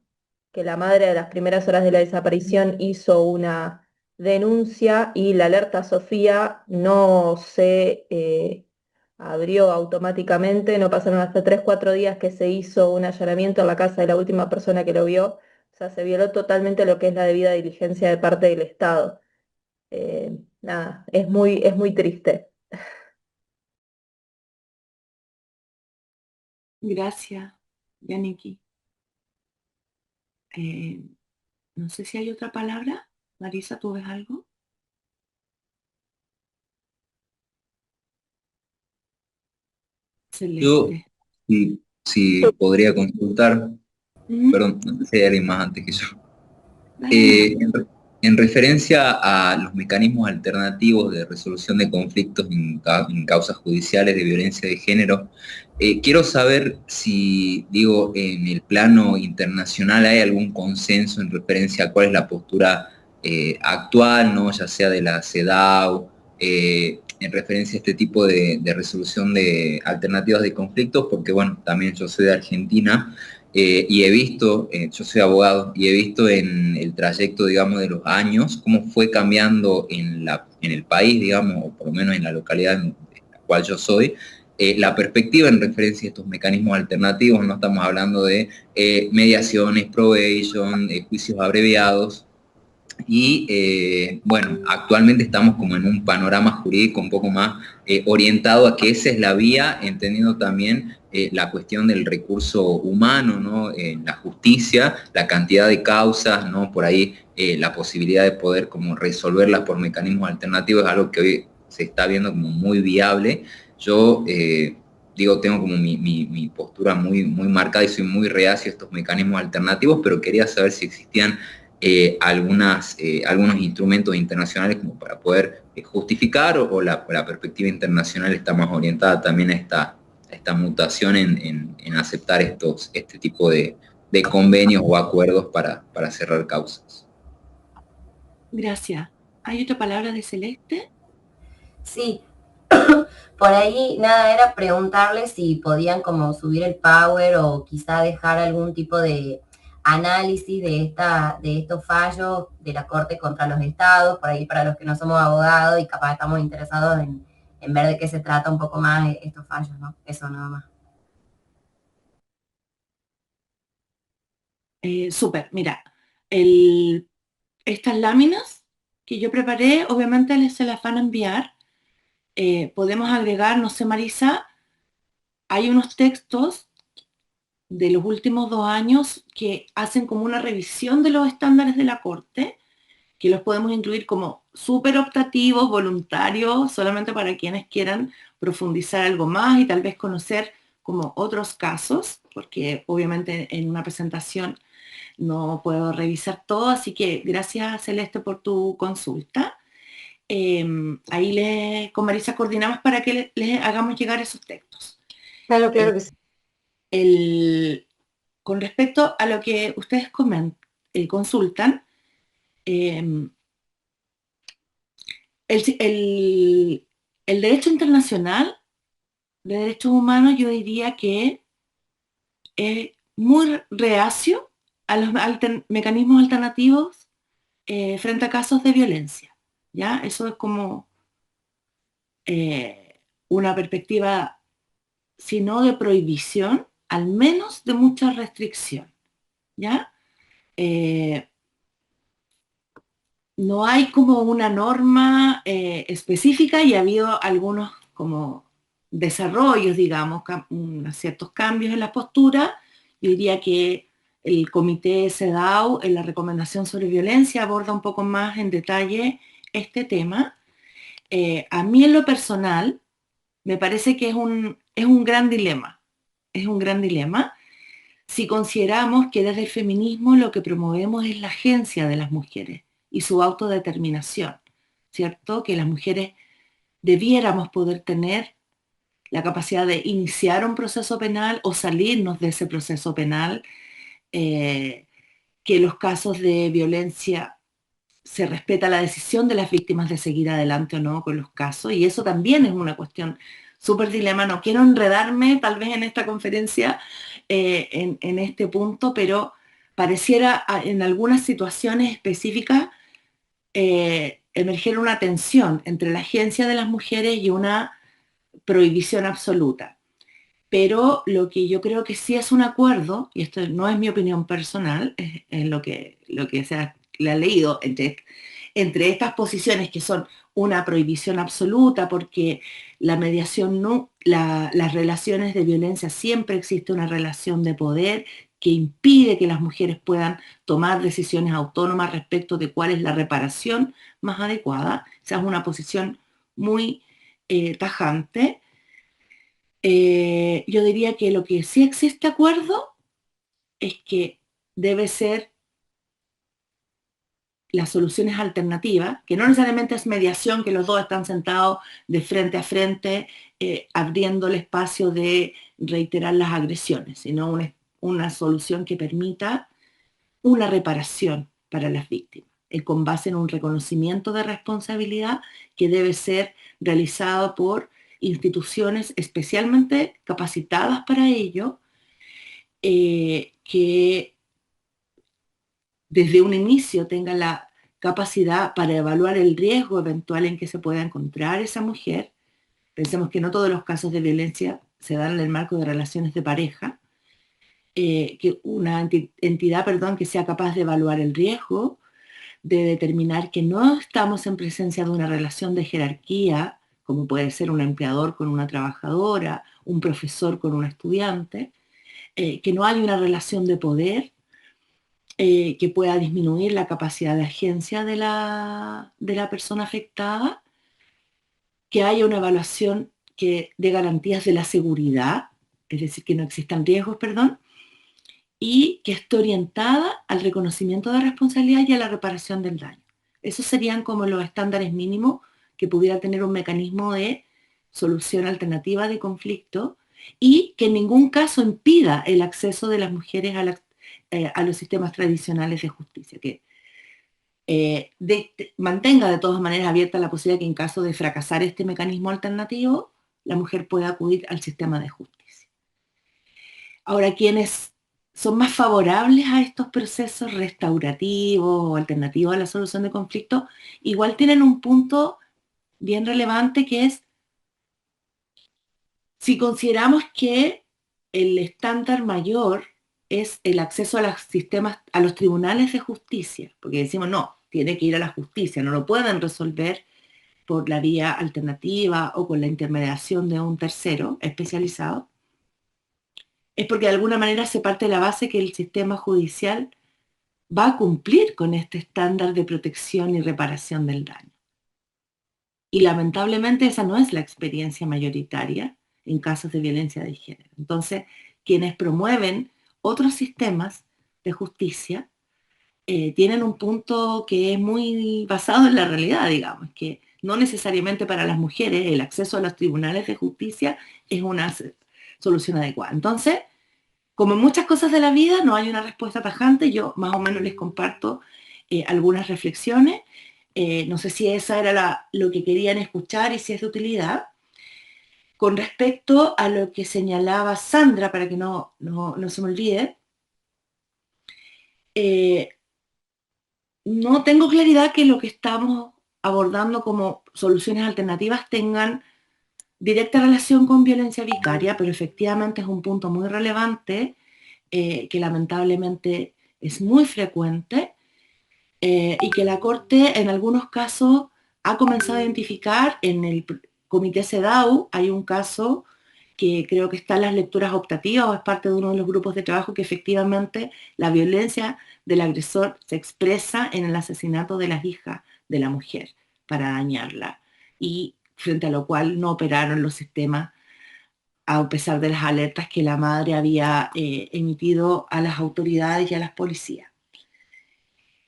que la madre a las primeras horas de la desaparición hizo una denuncia y la alerta Sofía no se abrió automáticamente, no pasaron hasta 3, 4 días que se hizo un allanamiento en la casa de la última persona que lo vio. O sea, se violó totalmente lo que es la debida diligencia de parte del Estado. Nada, es muy triste. Gracias, Yaniki. No sé si hay otra palabra. Marisa, ¿tú ves algo? Yo, Celeste. si podría consultar, Ujú. perdón, no sé si hay alguien más antes que yo. Dale nomás. En referencia a los mecanismos alternativos de resolución de conflictos en causas judiciales de violencia de género, quiero saber si, digo, en el plano internacional hay algún consenso en referencia a cuál es la postura actual, ¿no? Ya sea de la CEDAW, en referencia a este tipo de resolución de alternativas de conflictos, porque bueno, también yo soy de Argentina. Y he visto, yo soy abogado, y he visto en el trayecto, digamos, de los años, cómo fue cambiando en el país, digamos, o por lo menos en la localidad en la cual yo soy, la perspectiva en referencia a estos mecanismos alternativos. No estamos hablando de mediaciones, probation, juicios abreviados, y bueno, actualmente estamos como en un panorama jurídico un poco más orientado a que esa es la vía, entendiendo también la cuestión del recurso humano, ¿no? La justicia, la cantidad de causas, ¿no? Por ahí la posibilidad de poder como resolverlas por mecanismos alternativos es algo que hoy se está viendo como muy viable. Yo digo, tengo como mi postura muy marcada y soy muy reacio a estos mecanismos alternativos, pero quería saber si existían algunos instrumentos internacionales como para poder justificar, o la perspectiva internacional está más orientada también a esta mutación en aceptar este tipo de convenios o acuerdos para cerrar causas. Gracias. ¿Hay otra palabra de Celeste? Sí, por ahí nada, era preguntarles si podían como subir el power o quizá dejar algún tipo de análisis de estos fallos de la Corte contra los estados, por ahí para los que no somos abogados y capaz estamos interesados en ver de qué se trata un poco más estos fallos, ¿no? Eso nada más. Súper, mira, estas láminas que yo preparé, obviamente se las van a enviar. Podemos agregar, no sé, Marisa, hay unos textos de los últimos 2 años que hacen como una revisión de los estándares de la Corte, que los podemos incluir como súper optativos, voluntarios, solamente para quienes quieran profundizar algo más y tal vez conocer como otros casos, porque obviamente en una presentación no puedo revisar todo, así que gracias Celeste por tu consulta. Ahí con Marisa coordinamos para que les hagamos llegar esos textos. Claro, claro que sí. Con respecto a lo que ustedes consultan, eh, el derecho internacional de derechos humanos yo diría que es muy reacio a los mecanismos alternativos frente a casos de violencia. ¿Ya? Eso es como una perspectiva, si no de prohibición, al menos de mucha restricción. ¿Ya? No hay como una norma específica y ha habido algunos como desarrollos, digamos, ciertos cambios en la postura. Yo diría que el comité CEDAW en la recomendación sobre violencia aborda un poco más en detalle este tema. A mí en lo personal me parece que es un gran dilema, es un gran dilema si consideramos que desde el feminismo lo que promovemos es la agencia de las mujeres y su autodeterminación, ¿cierto? Que las mujeres debiéramos poder tener la capacidad de iniciar un proceso penal o salirnos de ese proceso penal, que los casos de violencia se respeta la decisión de las víctimas de seguir adelante o no con los casos, y eso también es una cuestión súper dilema. No quiero enredarme tal vez en esta conferencia en este punto, pero pareciera en algunas situaciones específicas emerger una tensión entre la agencia de las mujeres y una prohibición absoluta. Pero lo que yo creo que sí es un acuerdo, y esto no es mi opinión personal, es lo que se ha leído entre estas posiciones que son una prohibición absoluta, porque la mediación no, las relaciones de violencia siempre existe una relación de poder que impide que las mujeres puedan tomar decisiones autónomas respecto de cuál es la reparación más adecuada. Esa es una posición muy tajante. Yo diría que lo que sí existe acuerdo es que debe ser las soluciones alternativas, que no necesariamente es mediación, que los dos están sentados de frente a frente, abriendo el espacio de reiterar las agresiones, sino una solución que permita una reparación para las víctimas, con base en un reconocimiento de responsabilidad que debe ser realizado por instituciones especialmente capacitadas para ello, que desde un inicio tenga la capacidad para evaluar el riesgo eventual en que se pueda encontrar esa mujer. Pensemos que no todos los casos de violencia se dan en el marco de relaciones de pareja, que una entidad, que sea capaz de evaluar el riesgo, de determinar que no estamos en presencia de una relación de jerarquía, como puede ser un empleador con una trabajadora, un profesor con un estudiante, que no hay una relación de poder que pueda disminuir la capacidad de agencia de la persona afectada, que haya una evaluación que dé garantías de la seguridad, es decir, que no existan riesgos, y que esté orientada al reconocimiento de responsabilidad y a la reparación del daño. Esos serían como los estándares mínimos que pudiera tener un mecanismo de solución alternativa de conflicto y que en ningún caso impida el acceso de las mujeres a los sistemas tradicionales de justicia, que mantenga de todas maneras abierta la posibilidad que en caso de fracasar este mecanismo alternativo, la mujer pueda acudir al sistema de justicia. Ahora, quienes son más favorables a estos procesos restaurativos o alternativos a la solución de conflictos, igual tienen un punto bien relevante que es, si consideramos que el estándar mayor es el acceso a los sistemas, a los tribunales de justicia, porque decimos, no, tiene que ir a la justicia, no lo pueden resolver por la vía alternativa o con la intermediación de un tercero especializado, es porque de alguna manera se parte de la base que el sistema judicial va a cumplir con este estándar de protección y reparación del daño. Y lamentablemente esa no es la experiencia mayoritaria en casos de violencia de género. Entonces, quienes promueven otros sistemas de justicia tienen un punto que es muy basado en la realidad, digamos, que no necesariamente para las mujeres el acceso a los tribunales de justicia es una solución adecuada. Entonces, como en muchas cosas de la vida, no hay una respuesta tajante. Yo más o menos les comparto algunas reflexiones. No sé si esa era lo que querían escuchar y si es de utilidad. Con respecto a lo que señalaba Sandra, para que no se me olvide, no tengo claridad que lo que estamos abordando como soluciones alternativas tengan directa relación con violencia vicaria, pero efectivamente es un punto muy relevante que lamentablemente es muy frecuente y que la Corte en algunos casos ha comenzado a identificar. En el Comité CEDAW hay un caso que creo que está en las lecturas optativas o es parte de uno de los grupos de trabajo, que efectivamente la violencia del agresor se expresa en el asesinato de las hijas de la mujer para dañarla, y frente a lo cual no operaron los sistemas a pesar de las alertas que la madre había emitido a las autoridades y a las policías.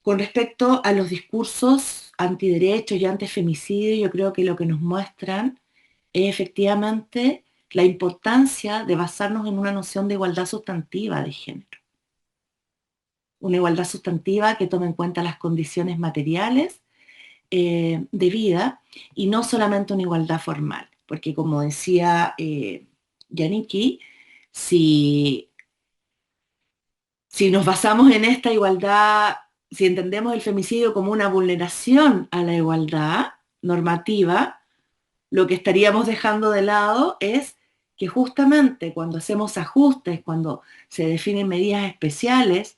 Con respecto a los discursos antiderechos y antifemicidio, yo creo que lo que nos muestran es efectivamente la importancia de basarnos en una noción de igualdad sustantiva de género. Una igualdad sustantiva que tome en cuenta las condiciones materiales de vida y no solamente una igualdad formal. porque como decía Yaniki, si nos basamos en esta igualdad, si entendemos el femicidio como una vulneración a la igualdad normativa, lo que estaríamos dejando de lado es que justamente cuando hacemos ajustes, cuando se definen medidas especiales,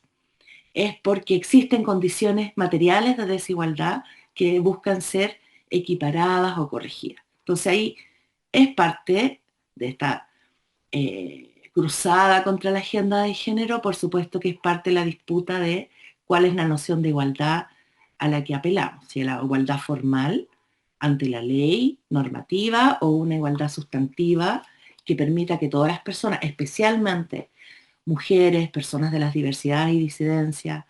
es porque existen condiciones materiales de desigualdad que buscan ser equiparadas o corregidas. Entonces ahí es parte de esta cruzada contra la agenda de género, por supuesto que es parte de la disputa de cuál es la noción de igualdad a la que apelamos, si es la igualdad formal ante la ley normativa o una igualdad sustantiva que permita que todas las personas, especialmente mujeres, personas de las diversidades y disidencias,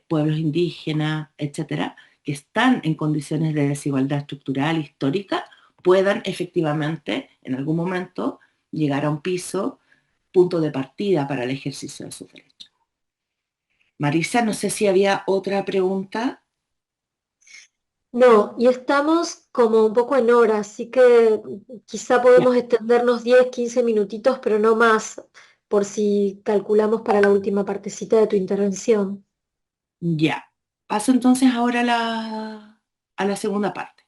pueblos indígenas, etcétera, que están en condiciones de desigualdad estructural histórica, puedan efectivamente en algún momento llegar a un punto de partida para el ejercicio de sus derechos. Marisa, no sé si había otra pregunta. No, y estamos como un poco en hora, así que quizá podemos extendernos 10, 15 minutitos, pero no más, por si calculamos para la última partecita de tu intervención. Ya. Paso entonces ahora a la segunda parte.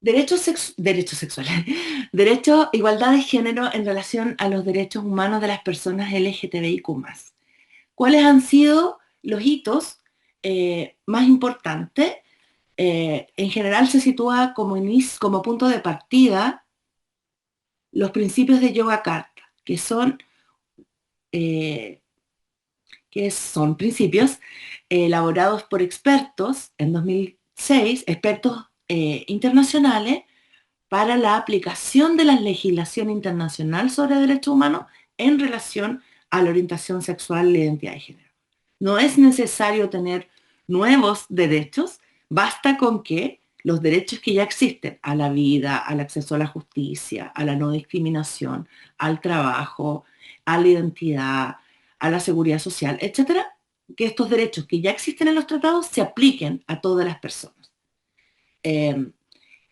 Derechos sexuales. Igualdad de género en relación a los derechos humanos de las personas LGTBIQ+. ¿Cuáles han sido los hitos más importantes? En general se sitúa como punto de partida los principios de Yogyakarta, que son principios elaborados por expertos en 2006, expertos internacionales, para la aplicación de la legislación internacional sobre derechos humanos en relación a la orientación sexual y la identidad de género. No es necesario tener nuevos derechos, basta con que los derechos que ya existen, a la vida, al acceso a la justicia, a la no discriminación, al trabajo, a la identidad, a la seguridad social, etcétera, que estos derechos que ya existen en los tratados se apliquen a todas las personas.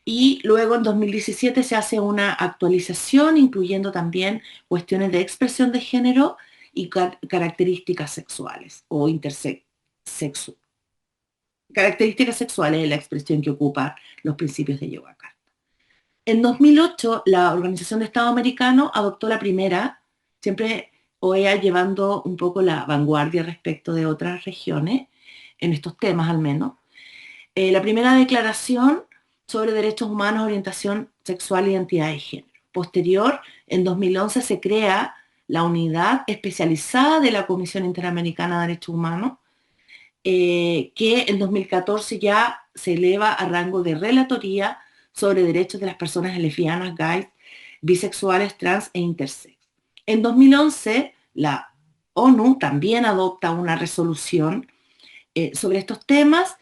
Y luego en 2017 se hace una actualización incluyendo también cuestiones de expresión de género y características sexuales o características sexuales es la expresión que ocupa los principios de Yogyakarta. En 2008 la Organización de Estado Americano adoptó la primera, siempre OEA llevando un poco la vanguardia respecto de otras regiones, en estos temas al menos, la primera declaración sobre derechos humanos, orientación sexual e identidad de género. Posterior, en 2011 se crea la unidad especializada de la Comisión Interamericana de Derechos Humanos, que en 2014 ya se eleva a rango de relatoría sobre derechos de las personas lesbianas, gays, bisexuales, trans e intersex. En 2011, la ONU también adopta una resolución sobre estos temas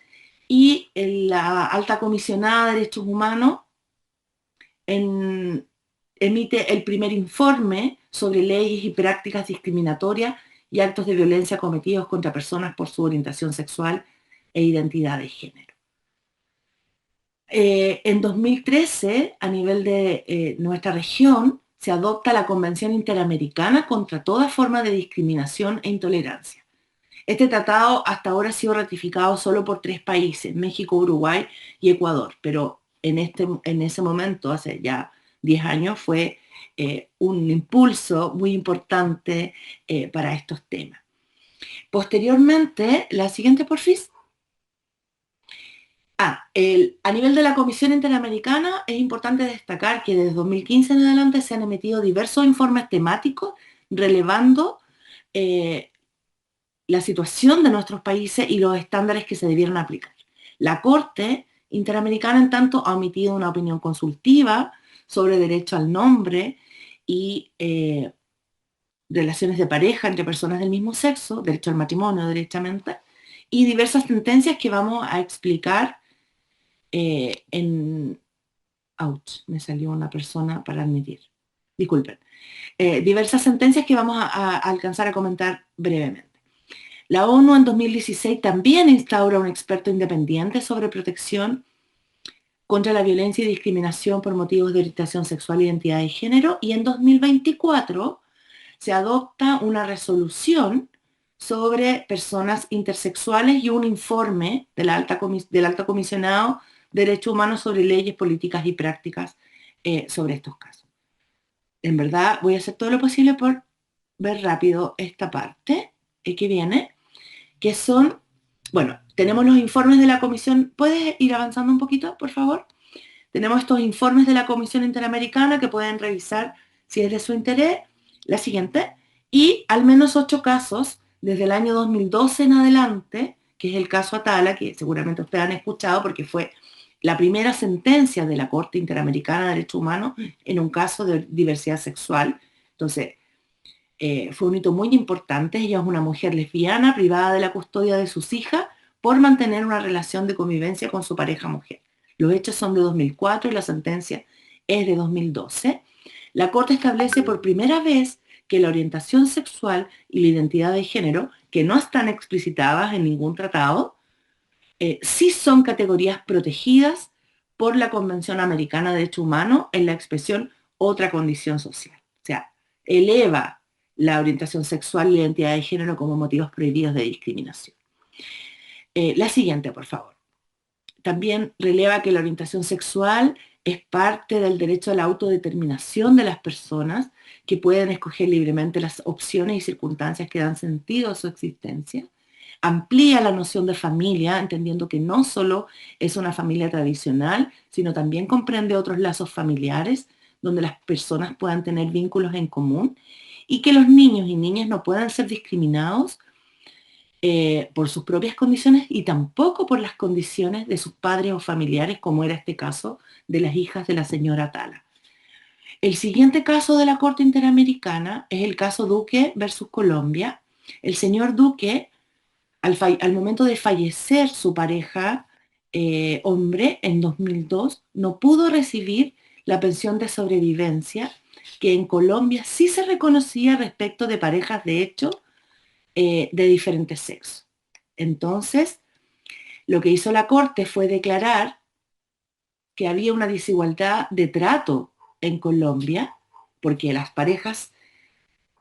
y la alta comisionada de derechos humanos emite el primer informe sobre leyes y prácticas discriminatorias y actos de violencia cometidos contra personas por su orientación sexual e identidad de género. En 2013, a nivel de nuestra región, se adopta la Convención Interamericana contra toda forma de discriminación e intolerancia. Este tratado hasta ahora ha sido ratificado solo por 3 países, México, Uruguay y Ecuador, pero en ese momento, hace ya 10 años, fue un impulso muy importante para estos temas. Posteriormente, la siguiente, porfis. A nivel de la Comisión Interamericana es importante destacar que desde 2015 en adelante se han emitido diversos informes temáticos relevando la situación de nuestros países y los estándares que se debieron aplicar. La Corte Interamericana, en tanto, ha emitido una opinión consultiva sobre derecho al nombre y relaciones de pareja entre personas del mismo sexo, derecho al matrimonio derechamente, y diversas sentencias que vamos a explicar me salió una persona para admitir. Disculpen. Diversas sentencias que vamos a alcanzar a comentar brevemente. La ONU en 2016 también instaura un experto independiente sobre protección contra la violencia y discriminación por motivos de orientación sexual, identidad de género, y en 2024 se adopta una resolución sobre personas intersexuales y un informe del Alto Comisionado de Derechos Humanos sobre leyes, políticas y prácticas sobre estos casos. En verdad voy a hacer todo lo posible por ver rápido esta parte que viene, que son, bueno, tenemos los informes de la Comisión. ¿Puedes ir avanzando un poquito, por favor? Tenemos estos informes de la Comisión Interamericana que pueden revisar si es de su interés. La siguiente. Y al menos 8 casos desde el año 2012 en adelante, que es el caso Atala, que seguramente ustedes han escuchado porque fue la primera sentencia de la Corte Interamericana de Derechos Humanos en un caso de diversidad sexual. Entonces, fue un hito muy importante. Ella es una mujer lesbiana privada de la custodia de sus hijas por mantener una relación de convivencia con su pareja mujer. Los hechos son de 2004 y la sentencia es de 2012. La Corte establece por primera vez que la orientación sexual y la identidad de género, que no están explicitadas en ningún tratado, sí son categorías protegidas por la Convención Americana de Derechos Humanos en la expresión otra condición social. O sea, eleva la orientación sexual y la identidad de género como motivos prohibidos de discriminación. La siguiente, por favor. También releva que la orientación sexual es parte del derecho a la autodeterminación de las personas que pueden escoger libremente las opciones y circunstancias que dan sentido a su existencia. Amplía la noción de familia, entendiendo que no solo es una familia tradicional, sino también comprende otros lazos familiares donde las personas puedan tener vínculos en común y que los niños y niñas no puedan ser discriminados por sus propias condiciones y tampoco por las condiciones de sus padres o familiares, como era este caso de las hijas de la señora Atala. El siguiente caso de la Corte Interamericana es el caso Duque versus Colombia. El señor Duque, al momento de fallecer su pareja hombre en 2002, no pudo recibir la pensión de sobrevivencia que en Colombia sí se reconocía respecto de parejas de hecho de diferentes sexos. Entonces, lo que hizo la Corte fue declarar que había una desigualdad de trato en Colombia, porque las parejas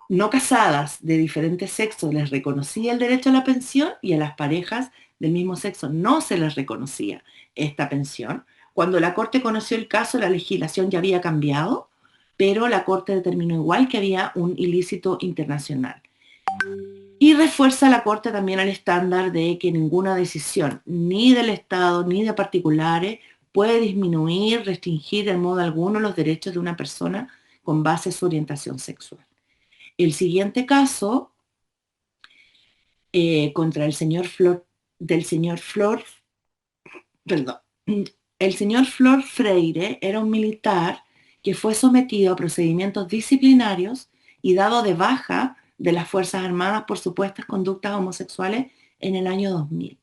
no casadas de diferentes sexos les reconocía el derecho a la pensión y a las parejas del mismo sexo no se les reconocía esta pensión. Cuando la Corte conoció el caso, la legislación ya había cambiado, pero la Corte determinó igual que había un ilícito internacional. Y refuerza la Corte también el estándar de que ninguna decisión, ni del Estado ni de particulares, puede disminuir, restringir de modo alguno los derechos de una persona con base en su orientación sexual. El siguiente caso, contra el señor Flor Freire, era un militar que fue sometido a procedimientos disciplinarios y dado de baja de las Fuerzas Armadas por supuestas conductas homosexuales en el año 2000.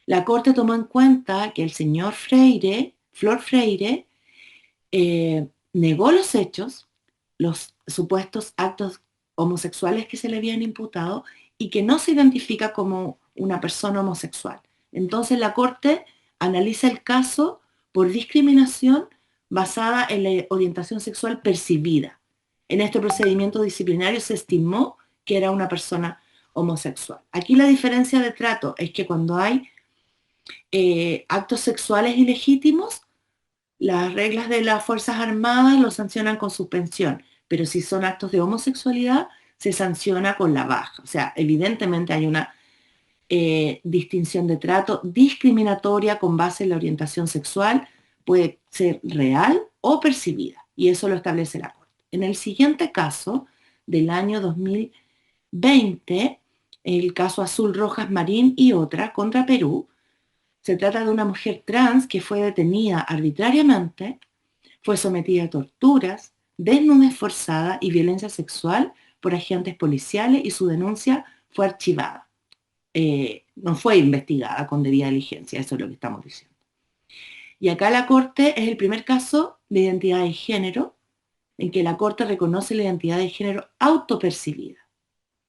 La Corte tomó en cuenta que el señor Flor Freire, negó los hechos, los supuestos actos homosexuales que se le habían imputado y que no se identifica como una persona homosexual. Entonces la Corte analiza el caso por discriminación basada en la orientación sexual percibida. En este procedimiento disciplinario se estimó que era una persona homosexual. Aquí la diferencia de trato es que cuando hay actos sexuales ilegítimos, las reglas de las Fuerzas Armadas lo sancionan con suspensión, pero si son actos de homosexualidad, se sanciona con la baja. O sea, evidentemente hay una distinción de trato discriminatoria con base en la orientación sexual, puede ser real o percibida, y eso lo establece la Corte. En el siguiente caso, del año 2020, el caso Azul Rojas Marín y otra contra Perú, se trata de una mujer trans que fue detenida arbitrariamente, fue sometida a torturas, desnudez forzada y violencia sexual por agentes policiales y su denuncia fue archivada. No fue investigada con debida diligencia, eso es lo que estamos diciendo. Y acá la Corte es el primer caso de identidad de género en que la Corte reconoce la identidad de género autopercibida.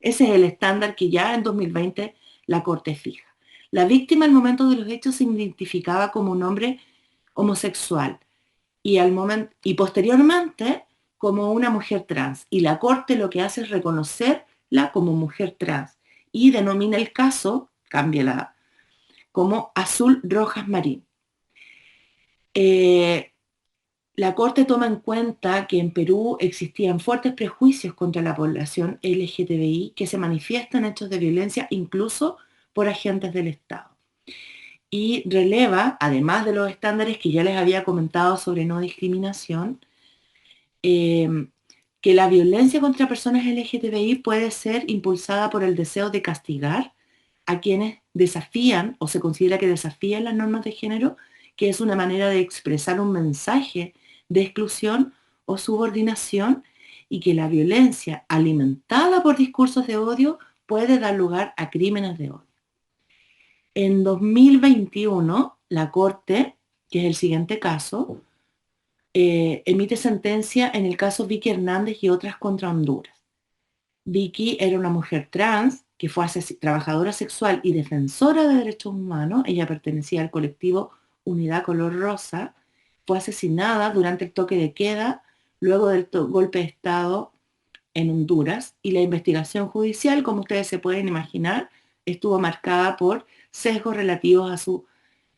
Ese es el estándar que ya en 2020 la Corte fija. La víctima al momento de los hechos se identificaba como un hombre homosexual y posteriormente como una mujer trans. Y la Corte lo que hace es reconocerla como mujer trans y denomina el caso, cámbiala, como Azul Rojas Marín. La Corte toma en cuenta que en Perú existían fuertes prejuicios contra la población LGTBI que se manifiestan hechos de violencia incluso por agentes del Estado. Y releva, además de los estándares que ya les había comentado sobre no discriminación, que la violencia contra personas LGTBI puede ser impulsada por el deseo de castigar a quienes desafían o se considera que desafían las normas de género, que es una manera de expresar un mensaje de exclusión o subordinación, y que la violencia alimentada por discursos de odio puede dar lugar a crímenes de odio. En 2021, la Corte, que es el siguiente caso, emite sentencia en el caso Vicky Hernández y otras contra Honduras. Vicky era una mujer trans que fue trabajadora sexual y defensora de derechos humanos. Ella pertenecía al colectivo Unidad Color Rosa. Fue asesinada durante el toque de queda luego del golpe de Estado en Honduras, y la investigación judicial, como ustedes se pueden imaginar, estuvo marcada por sesgos relativos a su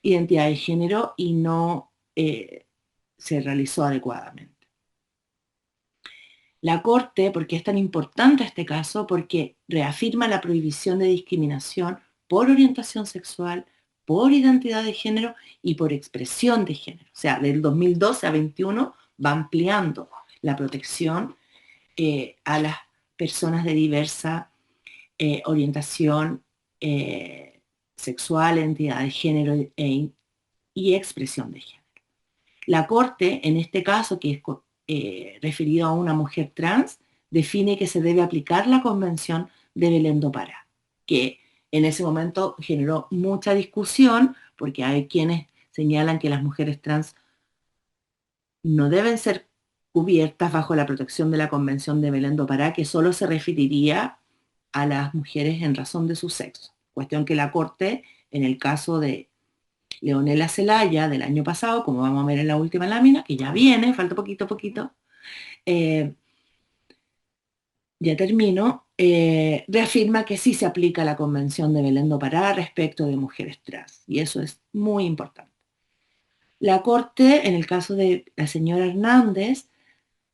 identidad de género y no se realizó adecuadamente. La Corte, ¿por qué es tan importante este caso? Porque reafirma la prohibición de discriminación por orientación sexual, por identidad de género y por expresión de género. O sea, del 2012 a 2021 va ampliando la protección a las personas de diversa orientación sexual, identidad de género y expresión de género. La Corte, en este caso, que es referido a una mujer trans, define que se debe aplicar la Convención de Belén do Pará, que en ese momento generó mucha discusión, porque hay quienes señalan que las mujeres trans no deben ser cubiertas bajo la protección de la Convención de Belén do Pará, que solo se referiría a las mujeres en razón de su sexo. Cuestión que la Corte, en el caso de Leonela Zelaya del año pasado, como vamos a ver en la última lámina, que ya viene, falta poquito, ya termino, reafirma que sí se aplica la Convención de Belén do Pará respecto de mujeres trans, y eso es muy importante. La Corte, en el caso de la señora Hernández,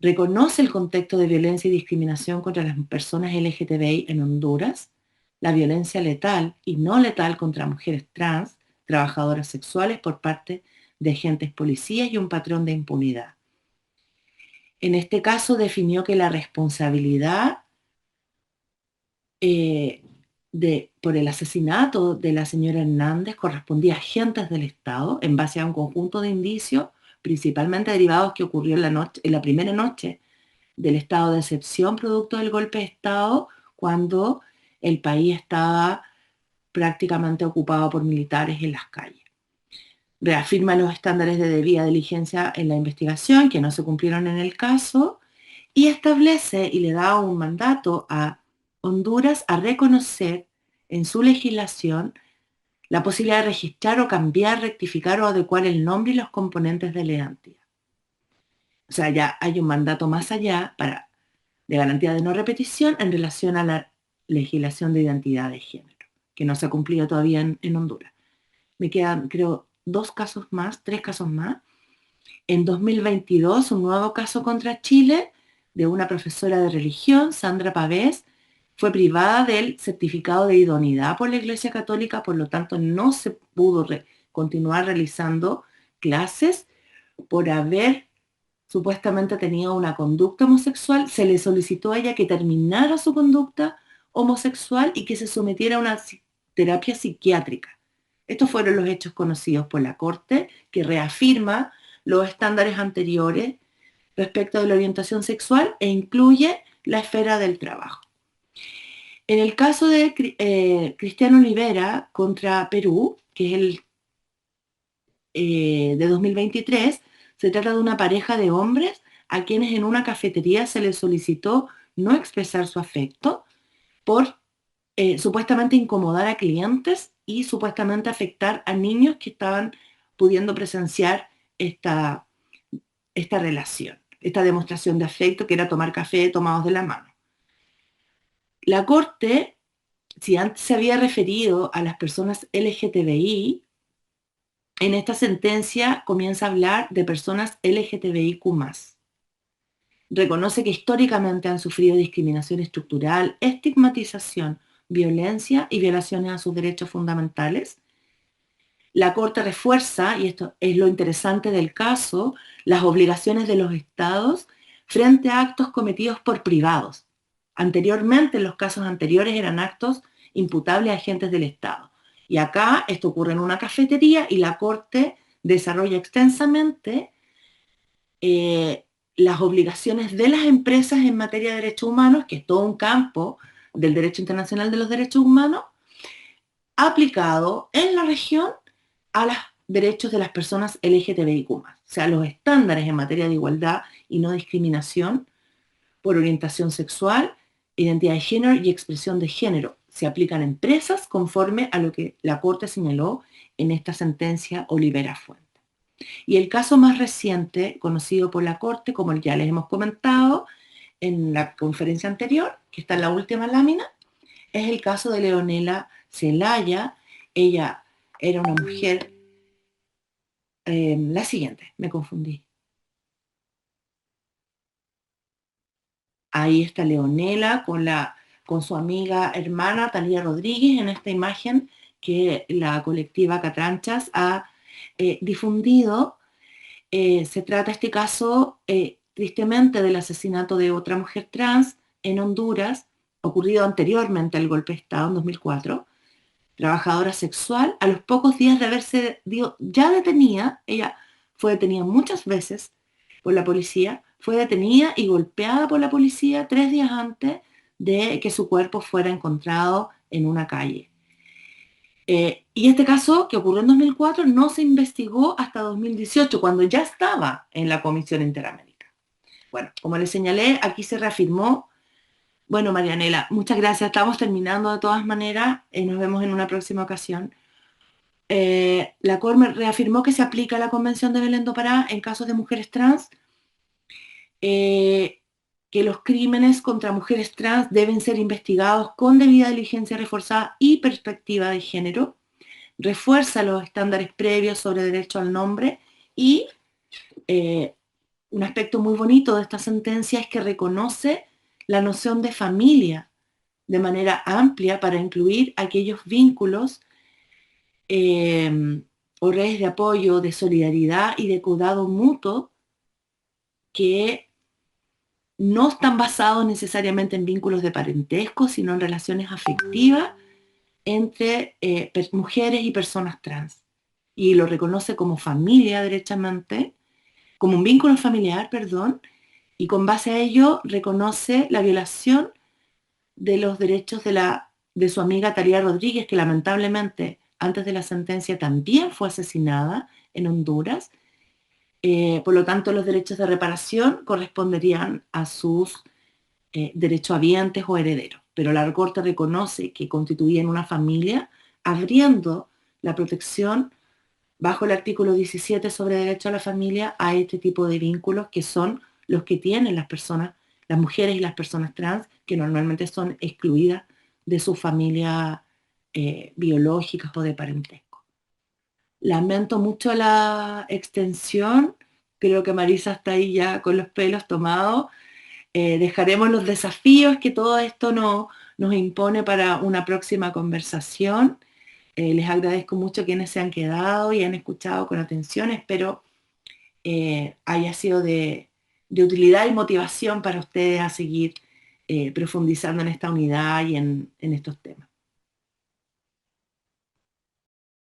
reconoce el contexto de violencia y discriminación contra las personas LGTBI en Honduras, la violencia letal y no letal contra mujeres trans, trabajadoras sexuales por parte de agentes policías y un patrón de impunidad. En este caso definió que la responsabilidad por el asesinato de la señora Hernández correspondía a agentes del Estado en base a un conjunto de indicios, principalmente derivados que ocurrió en la primera noche del estado de excepción producto del golpe de Estado, cuando el país estaba prácticamente ocupado por militares en las calles. Reafirma los estándares de debida diligencia en la investigación que no se cumplieron en el caso, y establece y le da un mandato a Honduras a reconocer en su legislación la posibilidad de registrar o cambiar, rectificar o adecuar el nombre y los componentes de la identidad. O sea, ya hay un mandato más allá de garantía de no repetición en relación a la legislación de identidad de género, que no se ha cumplido todavía en Honduras. Me quedan, creo, tres casos más. En 2022, un nuevo caso contra Chile de una profesora de religión, Sandra Pavés, fue privada del certificado de idoneidad por la Iglesia Católica, por lo tanto no se pudo continuar realizando clases por haber supuestamente tenido una conducta homosexual. Se le solicitó a ella que terminara su conducta homosexual y que se sometiera a una terapia psiquiátrica. Estos fueron los hechos conocidos por la Corte, que reafirma los estándares anteriores respecto de la orientación sexual e incluye la esfera del trabajo. En el caso de Cristiano Olivera contra Perú, que es el de 2023, se trata de una pareja de hombres a quienes en una cafetería se les solicitó no expresar su afecto por supuestamente incomodar a clientes y supuestamente afectar a niños que estaban pudiendo presenciar esta relación, esta demostración de afecto que era tomar café tomados de la mano. La Corte, si antes se había referido a las personas LGTBI, en esta sentencia comienza a hablar de personas LGTBIQ+. Reconoce que históricamente han sufrido discriminación estructural, estigmatización, violencia y violaciones a sus derechos fundamentales. La Corte refuerza, y esto es lo interesante del caso, las obligaciones de los estados frente a actos cometidos por privados. Anteriormente, en los casos anteriores, eran actos imputables a agentes del Estado. Y acá esto ocurre en una cafetería y la Corte desarrolla extensamente las obligaciones de las empresas en materia de derechos humanos, que es todo un campo del derecho internacional de los derechos humanos, aplicado en la región a los derechos de las personas LGTBIQ+. O sea, los estándares en materia de igualdad y no discriminación por orientación sexual, identidad de género y expresión de género se aplican a empresas conforme a lo que la Corte señaló en esta sentencia Olivera Fuente. Y el caso más reciente, conocido por la Corte, como ya les hemos comentado en la conferencia anterior, que está en la última lámina, es el caso de Leonela Zelaya. Ella era una mujer, la siguiente, me confundí. Ahí está Leonela con su amiga hermana Talía Rodríguez en esta imagen que la colectiva Catranchas ha difundido. Se trata este caso tristemente del asesinato de otra mujer trans en Honduras, ocurrido anteriormente al golpe de Estado en 2004, trabajadora sexual. A los pocos días de haberse ya detenida, ella fue detenida muchas veces por la policía, fue detenida y golpeada por la policía 3 días antes de que su cuerpo fuera encontrado en una calle. Y este caso, que ocurrió en 2004, no se investigó hasta 2018, cuando ya estaba en la Comisión Interamericana. Bueno, como les señalé, aquí se reafirmó. Bueno, Marianela, muchas gracias. Estamos terminando de todas maneras. Nos vemos en una próxima ocasión. La Corte reafirmó que se aplica la Convención de Belén do Pará en casos de mujeres trans, que los crímenes contra mujeres trans deben ser investigados con debida diligencia reforzada y perspectiva de género. Refuerza los estándares previos sobre derecho al nombre y un aspecto muy bonito de esta sentencia es que reconoce la noción de familia de manera amplia para incluir aquellos vínculos o redes de apoyo, de solidaridad y de cuidado mutuo que no están basados necesariamente en vínculos de parentesco, sino en relaciones afectivas entre mujeres y personas trans. Y lo reconoce como familia derechamente, como un vínculo familiar, perdón, y con base a ello reconoce la violación de los derechos de su amiga Talía Rodríguez, que lamentablemente antes de la sentencia también fue asesinada en Honduras. Por lo tanto, los derechos de reparación corresponderían a sus derechohabientes o herederos. Pero la Corte reconoce que constituían una familia, abriendo la protección bajo el artículo 17 sobre derecho a la familia a este tipo de vínculos que son los que tienen las personas, las mujeres y las personas trans, que normalmente son excluidas de su familia biológicas o de parentesco. Lamento mucho la extensión, creo que Marisa está ahí ya con los pelos tomados. Dejaremos los desafíos que todo esto nos impone para una próxima conversación. Les agradezco mucho a quienes se han quedado y han escuchado con atención. Espero haya sido de utilidad y motivación para ustedes a seguir profundizando en esta unidad y en estos temas.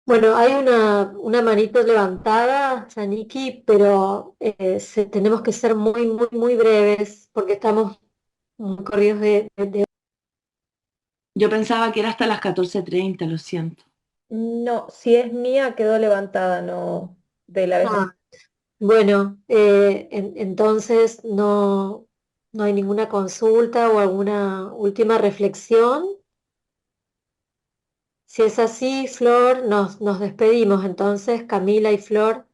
Bueno, hay una manito levantada, Yaniki, pero tenemos que ser muy, muy, muy breves porque estamos muy corridos de... Yo pensaba que era hasta las 14:30, lo siento. No, si es mía, quedó levantada, no de la vez. Bueno, entonces no hay ninguna consulta o alguna última reflexión. Si es así, Flor, nos despedimos entonces, Camila y Flor.